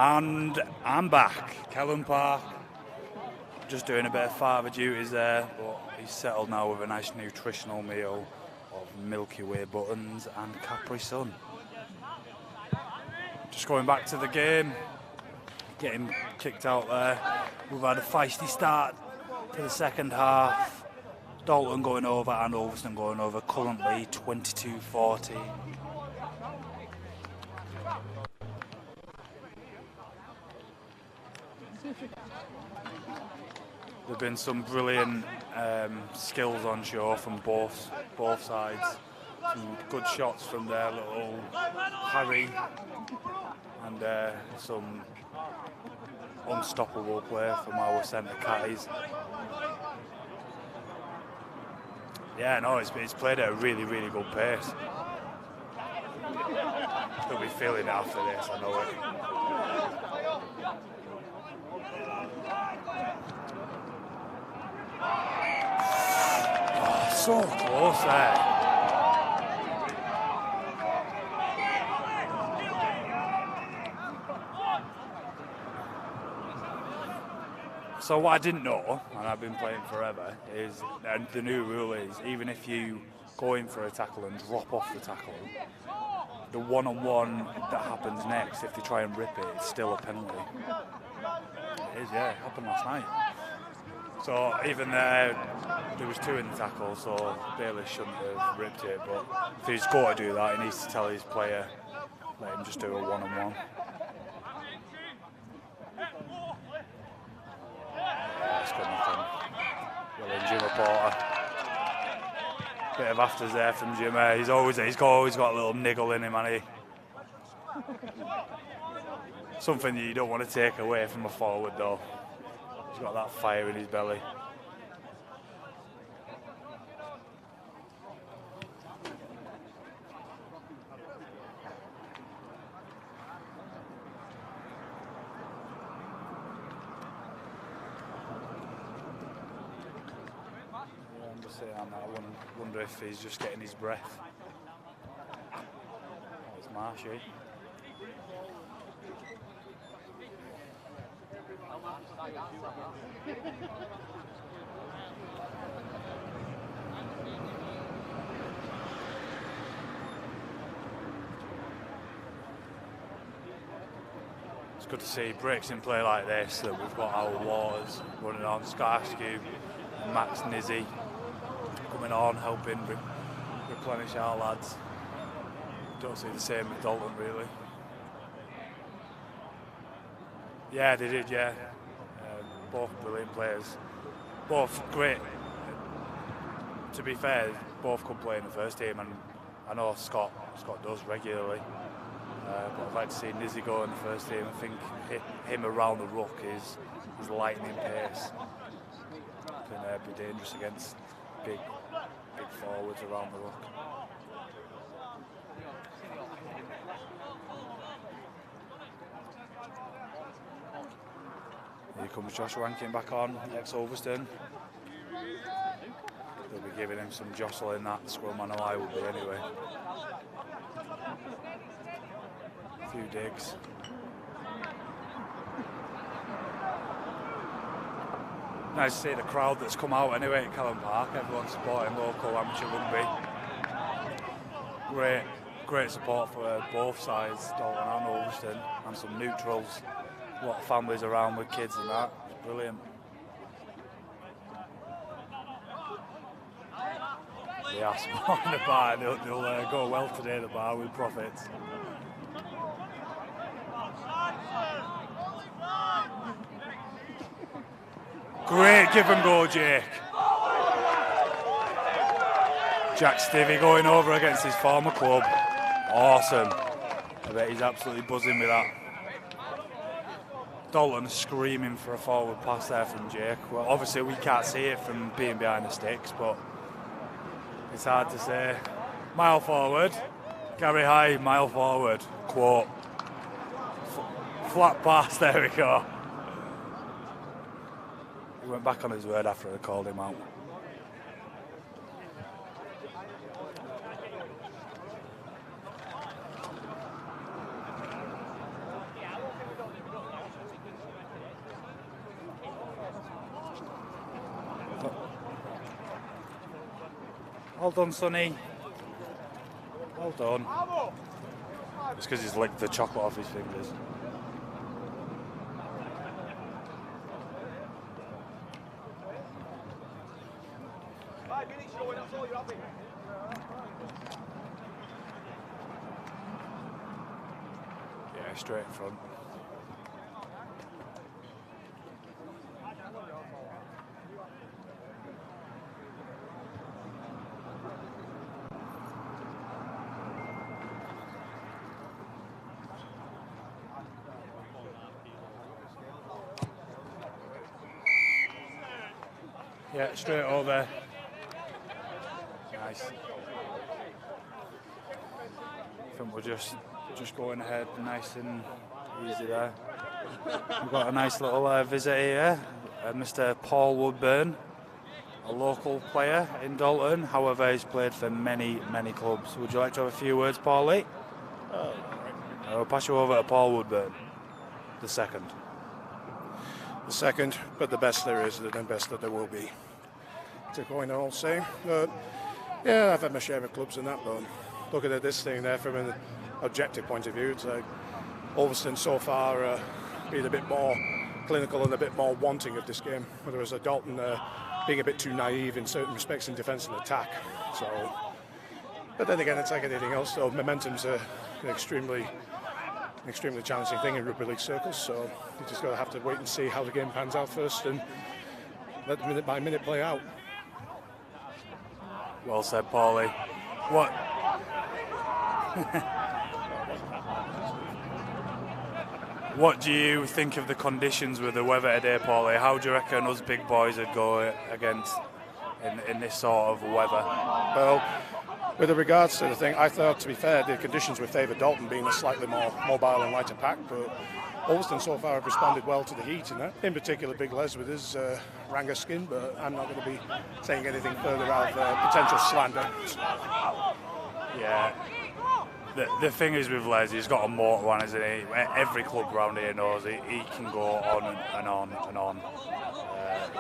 And I'm back, Kelland Park. Just doing a bit of father duties there, but he's settled now with a nice nutritional meal of Milky Way buttons and Capri Sun. Just going back to the game, getting kicked out there. We've had a feisty start to the second half. Dalton going over and Ulverston going over, currently 22-14. There have been some brilliant skills on show from both sides. Some good shots from their little Harry, and some unstoppable play from our centre Catties. Yeah, no, it's played at a really, really good pace. They'll be feeling it after this, I know it. Oh, so close there. So what I didn't know, and I've been playing forever, is, and the new rule is, even if you go in for a tackle and drop off the tackle, the one-on-one that happens next, if they try and rip it, it's still a penalty. It is, yeah, it happened last night. So even there was 2 in the tackle, so Bailey shouldn't have ripped it, but if he's got to do that, he needs to tell his player, let him just do a one-on-one. Jimmy Porter. Bit of afters there from Jimmy. He's always got a little niggle in him, hasn't he? Something that you don't want to take away from a forward, though. He's got that fire in his belly. I wonder if he's just getting his breath. It's Marshy. It's good to see breaks in play like this, that we've got our Waters running on, Scott Askew, Max Nizzy coming on, helping replenish our lads. Don't see the same with Dalton, really. Yeah, they did, yeah. Both brilliant players. Both great. To be fair, both could play in the first team, and I know Scott does regularly. But I'd like to see Nizzy go in the first team. I think him around the ruck is lightning pace. Can be dangerous against big forwards around the ruck. Here comes Josh Rankin back on, ex-Ulverston. They'll be giving him some jostling, that scrum, I know I will be anyway. A few digs. Nice to see the crowd that's come out anyway at Kelland Park. Everyone's supporting local amateur rugby. Great support for both sides, Dalton and Ulverston, and some neutrals. A lot of families around with kids and that. It's brilliant. The ass in the bar, they'll go well today, the bar, with profits. Great give and go, Jake. Jack Stivey going over against his former club. Awesome. I bet he's absolutely buzzing with that. Dalton screaming for a forward pass there from Jake. Well, obviously we can't see it from being behind the sticks, but it's hard to say. Mile forward. Gary High, mile forward. Quote. Flat pass, there we go. He went back on his word after they called him out. Well done, Sonny. Well done. It's because he's licked the chocolate off his fingers. Yeah, straight in front. Yeah, straight over. Nice. I think we're just going ahead nice and easy there. We've got a nice little visit here, Mr. Paul Woodburn, a local player in Dalton. However, he's played for many clubs. Would you like to have a few words, Paulie? I'll pass you over to Paul Woodburn, the second. The second, but the best there is, the best that there will be. To coin all say, but yeah, I've had my share of clubs in that, but looking at this thing there from an objective point of view, it's like Ulverston so far being a bit more clinical and a bit more wanting of this game, whereas Dalton being a bit too naive in certain respects in defence and attack. So, but then again, it's like anything else. So momentum's an extremely challenging thing in rugby league circles. So you just got to have to wait and see how the game pans out first, and let the minute by minute play out. Well said, Paulie. What? What do you think of the conditions with the weather today, Paulie? How do you reckon us big boys would go against in this sort of weather? Well, with regards to the thing, I thought, to be fair, the conditions would favour Dalton being a slightly more mobile and lighter pack, but Ulverston so far have responded well to the heat, and in particular Big Les with his Ranga skin, but I'm not going to be saying anything further out of potential slander. Yeah. The thing is with Les, he's got a motor one, isn't he? Every club round here knows he can go on and on and on.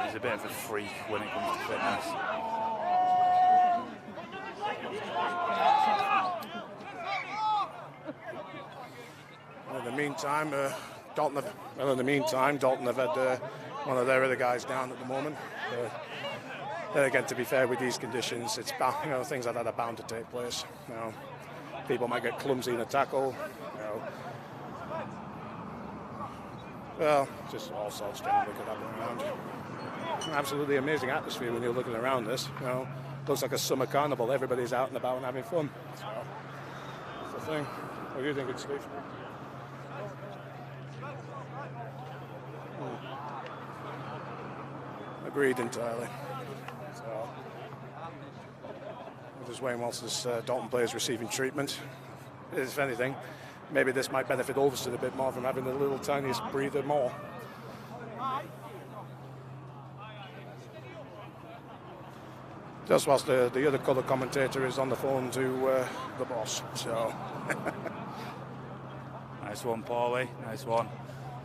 He's a bit of a freak when it comes to fitness. In the meantime, Dalton have had one of their other guys down at the moment. Then again, to be fair, with these conditions, it's bound, things like that are bound to take place. People might get clumsy in a tackle. Well, just all sorts generally could happen around. Absolutely amazing atmosphere when you're looking around this. Looks like a summer carnival. Everybody's out and about and having fun. So, that's the thing. What do you think, Steve? Agreed entirely. So, I'm just waiting whilst this Dalton player is receiving treatment. If anything, maybe this might benefit Ulverston a bit more from having the little tiniest breather more. Just whilst the other colour commentator is on the phone to the boss. So, nice one, Paulie. Nice one.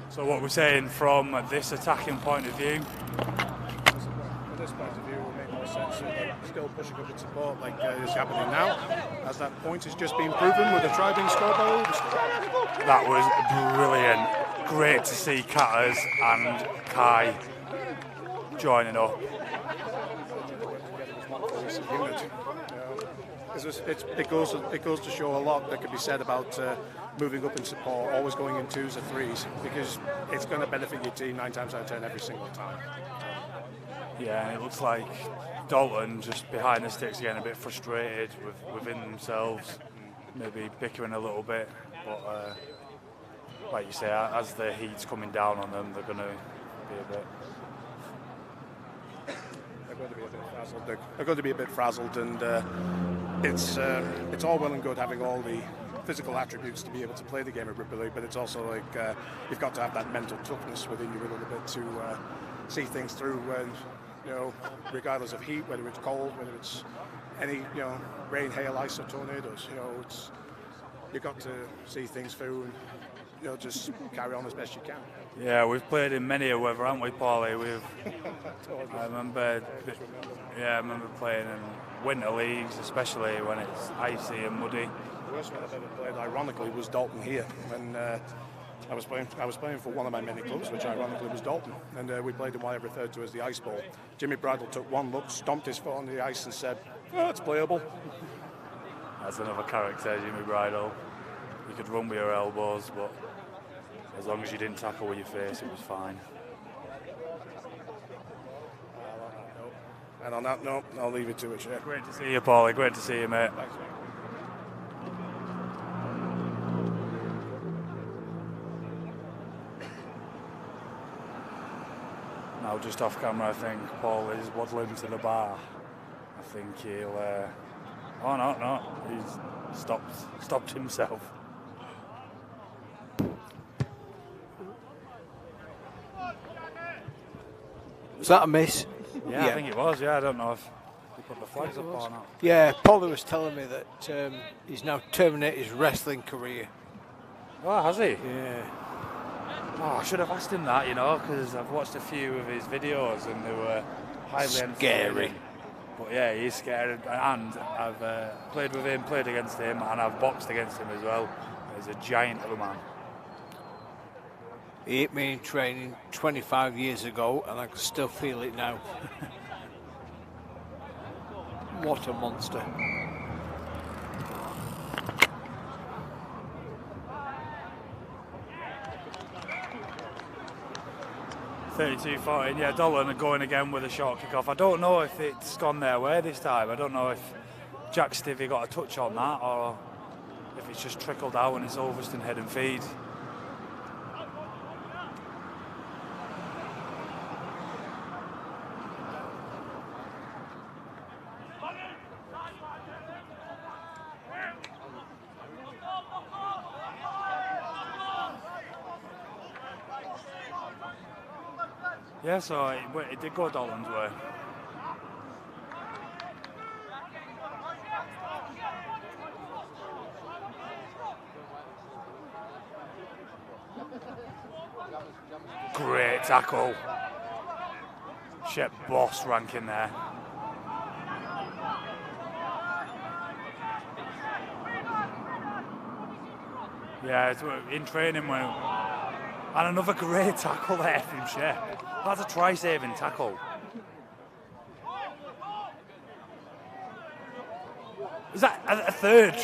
So, what we're saying from this attacking point of view. From this point of view, it will make more sense. Still pushing up its support like is happening now, as that point has just been proven with a try being scored by Ulverston. That was brilliant. Great to see Catters and Kai joining up. It goes to show a lot that could be said about moving up in support, always going in twos or threes, because it's going to benefit your team 9 times out of 10 every single time. Yeah, and it looks like Dalton just behind the sticks getting a bit frustrated within themselves, maybe bickering a little bit, but like you say, as the heat's coming down on them, they're going to be a bit... They're going to be a bit frazzled, and it's all well and good having all the physical attributes to be able to play the game of rugby league, but it's also like you've got to have that mental toughness within you a little bit to see things through when, regardless of heat, whether it's cold, whether it's any, rain, hail, ice or tornadoes, you've got to see things through and, just carry on as best you can. Yeah, we've played in many a weather, haven't we, Paulie? I remember playing in winter leagues, especially when it's icy and muddy. The worst one I've ever played, ironically, was Dalton here. When I was playing for one of my many clubs, which ironically was Dalton, and we played in what I referred to as the ice ball. Jimmy Bridle took one look, stomped his foot on the ice, and said, "Oh, it's playable." That's another character, Jimmy Bridle. You could run with your elbows, but as long as you didn't tackle with your face, it was fine. And on that note, I'll leave it to it, yeah. Great to see you, Paulie. Great to see you, mate. Thanks, mate. Now Now, just off camera, I think Paul is waddling to the bar. I think he'll. Oh no, he's stopped himself. Was that a miss? Yeah, I think it was. Yeah, I don't know if he put the flags up or not. Yeah, Paulie was telling me that he's now terminated his wrestling career. Oh, has he? Yeah. Oh, I should have asked him that, you know, because I've watched a few of his videos and they were highly scary. entertaining. But yeah, he's scary, and I've played with him, played against him, and I've boxed against him as well. He's a giant of a man. He hit me in training 25 years ago, and I can still feel it now. What a monster. (32-14), yeah, Dalton are going again with a short kick-off. I don't know if it's gone their way this time. I don't know if Jack Stivey got a touch on that or if it's just trickled out and it's Ulverston head and feed. Yeah, so it did go Dalton's way. Great tackle. Shep Boss ranking there. Yeah, it's in training when. And another great tackle there from Shep. That's a try-saving tackle. Is that a third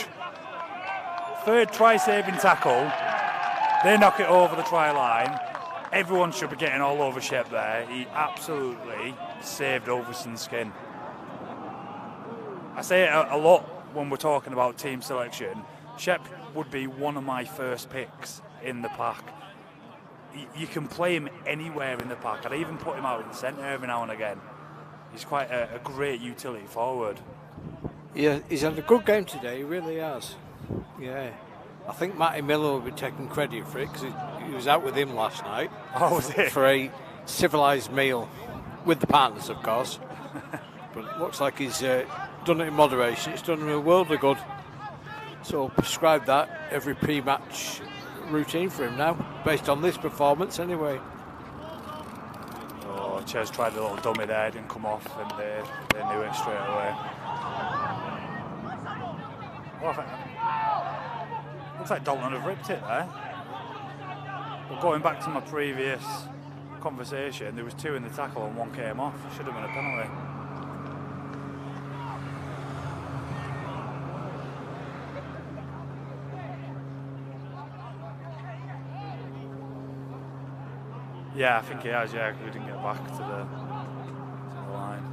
try-saving tackle? They knock it over the try line. Everyone should be getting all over Shep there. He absolutely saved Ulverston's skin. I say it a lot when we're talking about team selection. Shep would be one of my first picks in the pack. You can play him anywhere in the pack. I'd even put him out in the centre every now and again. He's quite a great utility forward. Yeah, he's had a good game today, he really has. Yeah. I think Matty Miller will be taking credit for it because he was out with him last night. Oh, was it? For a civilised meal with the partners, of course. But it looks like he's done it in moderation. It's done him a world of good. So I'll prescribe that every pre-match routine for him now, based on this performance anyway. Oh, Ches tried a little dummy there, didn't come off, and they knew it straight away. Oh, looks like Dalton have ripped it there. But going back to my previous conversation, there was two in the tackle and one came off. Should have been a penalty. Yeah, I think he has, yeah, because we didn't get back to the line.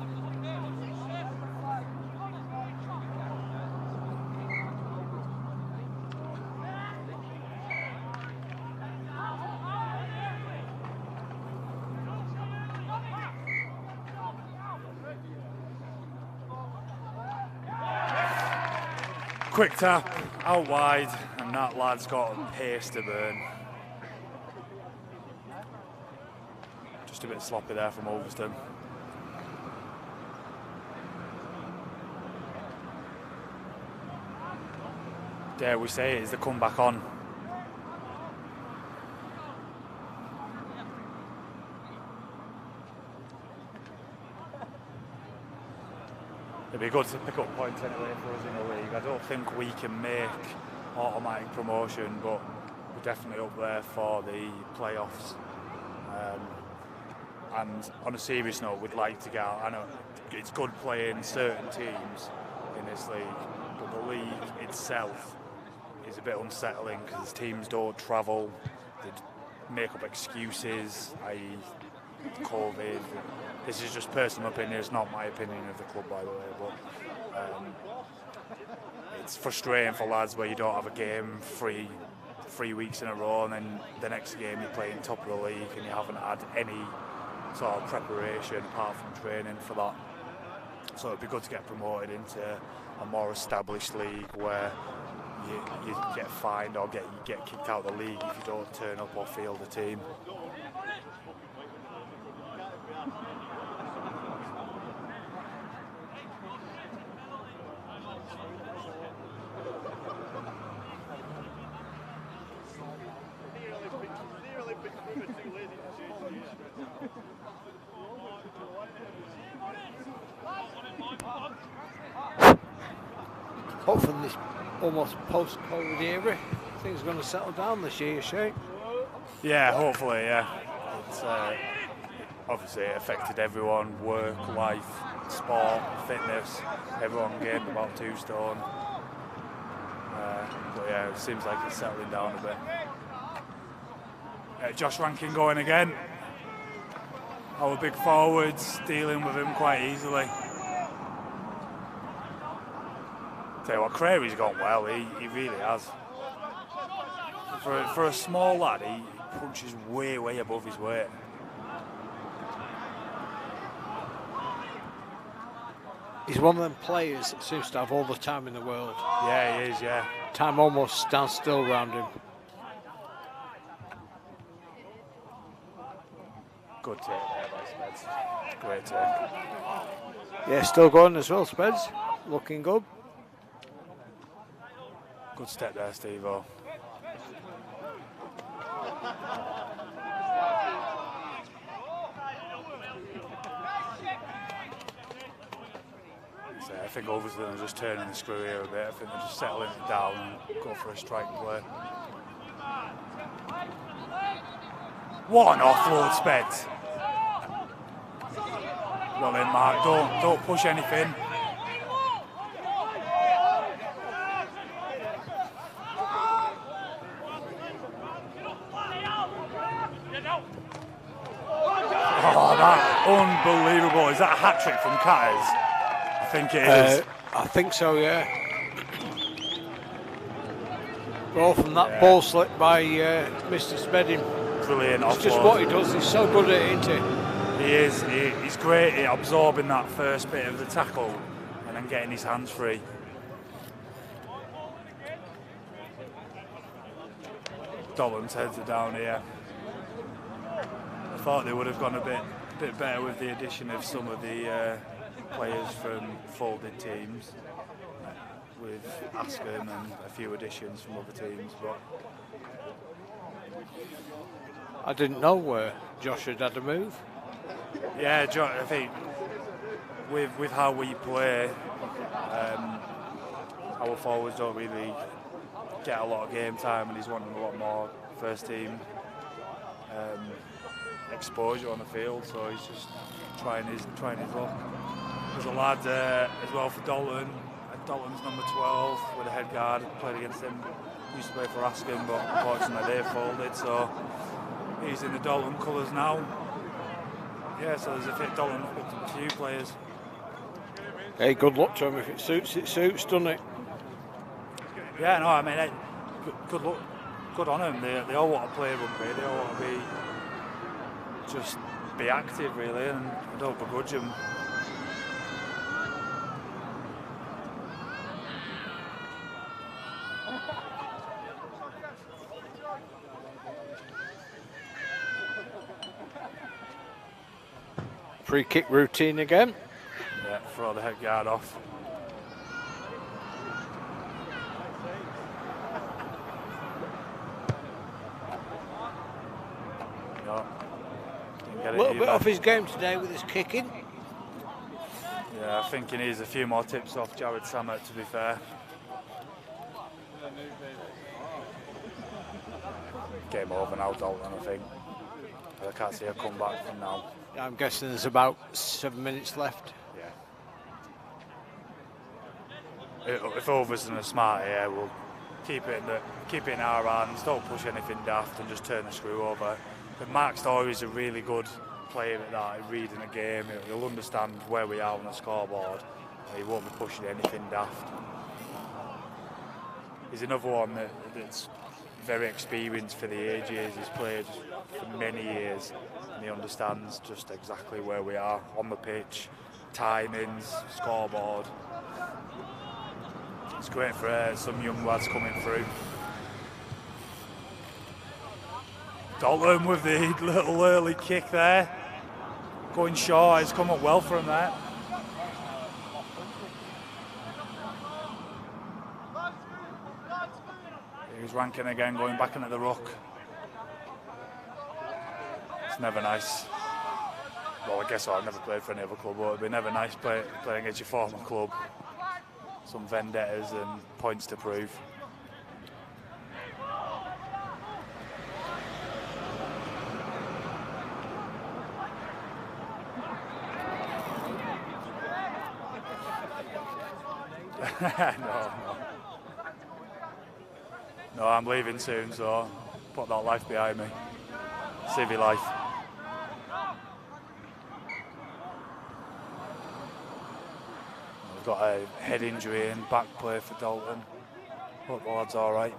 Quick tap, out wide, and that lad's got pace to burn. Just a bit sloppy there from Ulverston. Dare we say it is the comeback on. It'd be good to pick up points anyway for us in the league. I don't think we can make automatic promotion, but we're definitely up there for the playoffs. And on a serious note, we'd like to get out. I know it's good playing certain teams in this league, but the league itself is a bit unsettling because teams don't travel, they make up excuses, i.e. COVID. This is just personal opinion, it's not my opinion of the club, by the way, but it's frustrating for lads where you don't have a game 3 weeks in a row and then the next game you're playing top of the league and you haven't had any sort of preparation apart from training for that. So it'd be good to get promoted into a more established league where you get fined or you get kicked out of the league if you don't turn up or field a team. Hopefully, in this almost post-COVID era, things are going to settle down this year, Shane. Yeah, hopefully, yeah. It's obviously it affected everyone, work, life, sport, fitness. Everyone gained about 2 stone. But yeah, it seems like it's settling down a bit. Josh Rankin going again. Our big forwards dealing with him quite easily. Tell you what, Crary's gone well, he really has. For a small lad, he punches way above his weight. He's one of them players that seems to have all the time in the world. Yeah, he is, yeah. Time almost stands still around him. Good take there by Speds. Great take. Yeah, still going as well, Speds. Looking good. Good step there, Steve-O. So I think Ulverston are just turning the screw here a bit. I think they're just settling it down and go for a strike play. What an offload, Speds. Well then, Mark, don't push anything. Oh, that unbelievable. Is that a hat-trick from Catters? I think it is. I think so, yeah. Well, from that ball slip by Mr. Spedding. Brilliant It's offload. just what he does. He's so good at it, isn't he? He is. He's great at absorbing that first bit of the tackle and then getting his hands free. Dalton's heads are down here. I thought they would have gone a bit better with the addition of some of the players from folded teams, with Askham and a few additions from other teams, but I didn't know Josh had a move. yeah, I think with how we play, our forwards don't really get a lot of game time, and he's wanting a lot more first team exposure on the field, so he's just trying his luck. There's a lad as well for Dalton. Dalton's number 12 with a head guard. Played against him. Used to play for Askham, but unfortunately they folded, so he's in the Dalton colours now. Yeah, so there's a fit. Dalton picked up a few players. Hey, good luck to him. If it suits, doesn't it? Yeah, no, I mean, good luck, good on them. They all want to play rugby. They all want to just be active, really, and I don't begrudge them. Free kick routine again. Yeah, throw the head guard off. A little bit off his game today with his kicking. Yeah, I think he needs a few more tips off Jared Samet, to be fair. Game over now, Dalton, I think. I can't see a comeback from now. I'm guessing there's about 7 minutes left. Yeah. If Ulverston are smart here, we'll keep it in our hands, don't push anything daft and just turn the screw over. But Mark Story's a really good player at that, at reading a game. He'll understand where we are on the scoreboard. He won't be pushing anything daft. He's another one that's very experienced for the ages. He's played for many years. and he understands just exactly where we are on the pitch, timings, scoreboard. It's great for some young lads coming through. Dalton with the little early kick there. Going short, it's come up well for him there. He's ranking again, going back into the ruck. It's never nice. Well, I guess I've never played for any other club, but it'd be never nice playing against your former club. Some vendettas and points to prove. No, I'm leaving soon, so put that life behind me. Civvy life. We've got a head injury and back play for Dalton. Hope the lad's all right.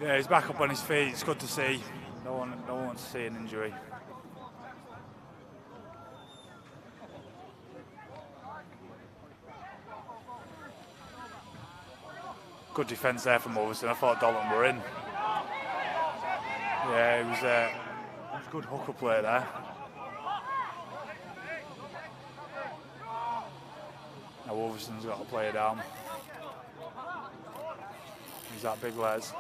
Yeah, he's back up on his feet. It's good to see. No one wants to see an injury. Good defence there from Ulverston. I thought Dalton were in. Yeah, it was a good hooker play there. Now Ulverston's got to play it down. He's that big Les.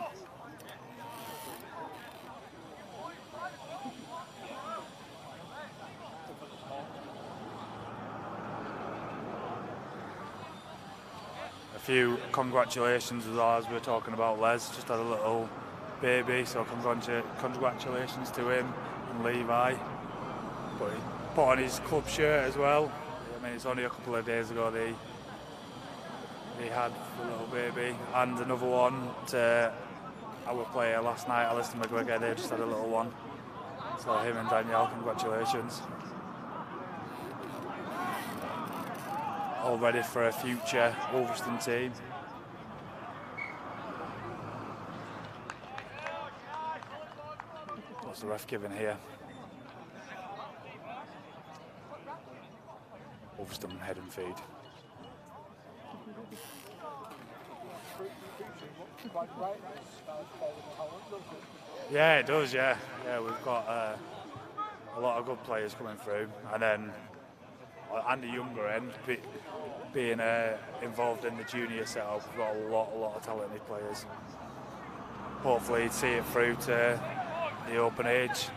A few congratulations as well, as we were talking about. Les just had a little baby, so congratulations to him and Levi. But he put on his club shirt as well. I mean, it's only a couple of days ago they had the little baby, and another one to our player last night, Alistair McGregor. They just had a little one. So him and Danielle, congratulations. All ready for a future Ulverston team. What's the ref giving here? Ulverston head and feed. Yeah, it does, yeah. Yeah, we've got a lot of good players coming through, and then and the younger end, being involved in the junior setup, we've got a lot of talented players. Hopefully see it through to the open age,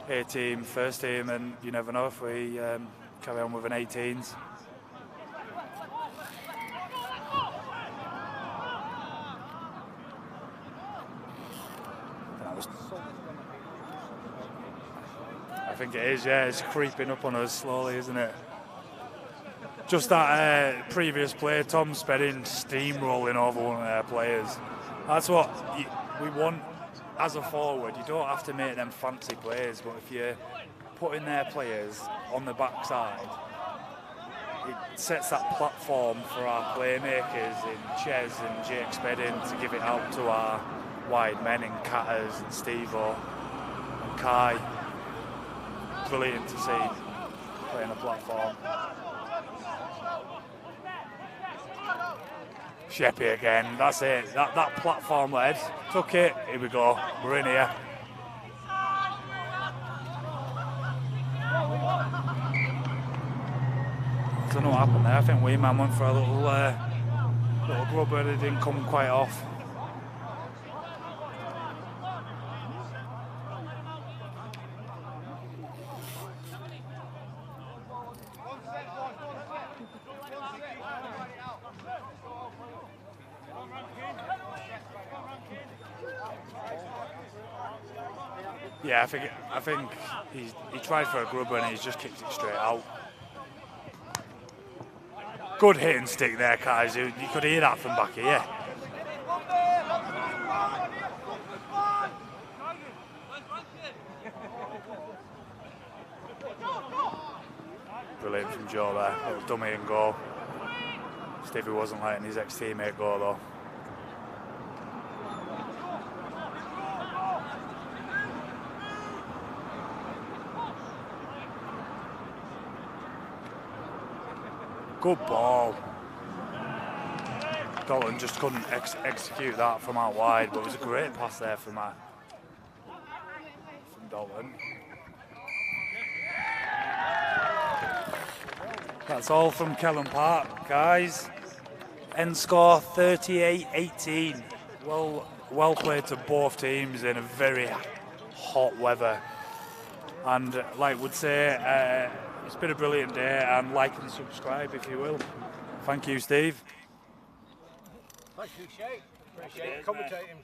A-team, first team, and you never know if we carry on with an 18s. I think it is, yeah, it's creeping up on us slowly, isn't it? Just that previous play, Tom Spedding steamrolling over one of their players. That's what we want as a forward. You don't have to make them fancy plays, but if you're putting their players on the backside, it sets that platform for our playmakers in Ches and Jake Spedding to give it out to our wide men in Catters and Steve-O and Kai. Brilliant to see playing a platform. Sheppy again, that's it. That platform led, took it, here we go, we're in here. I don't know what happened there. I think Weeman went for a little grub, but it didn't come quite off. Yeah, I think he tried for a grubber and he's just kicked it straight out. Good hitting stick there, guys. You could hear that from back here. brilliant from Joe there. Little dummy and goal. Stevie wasn't letting his ex-teammate go though. Good ball. Dalton just couldn't execute that from out wide, but it was a great pass there from Dalton. That's all from Kelland Park, guys. End score 38-18. Well played to both teams in a very hot weather. And like would say, it's been a brilliant day, and like and subscribe if you will. Thank you, Steve. Thank you, Shay. Appreciate it commentating.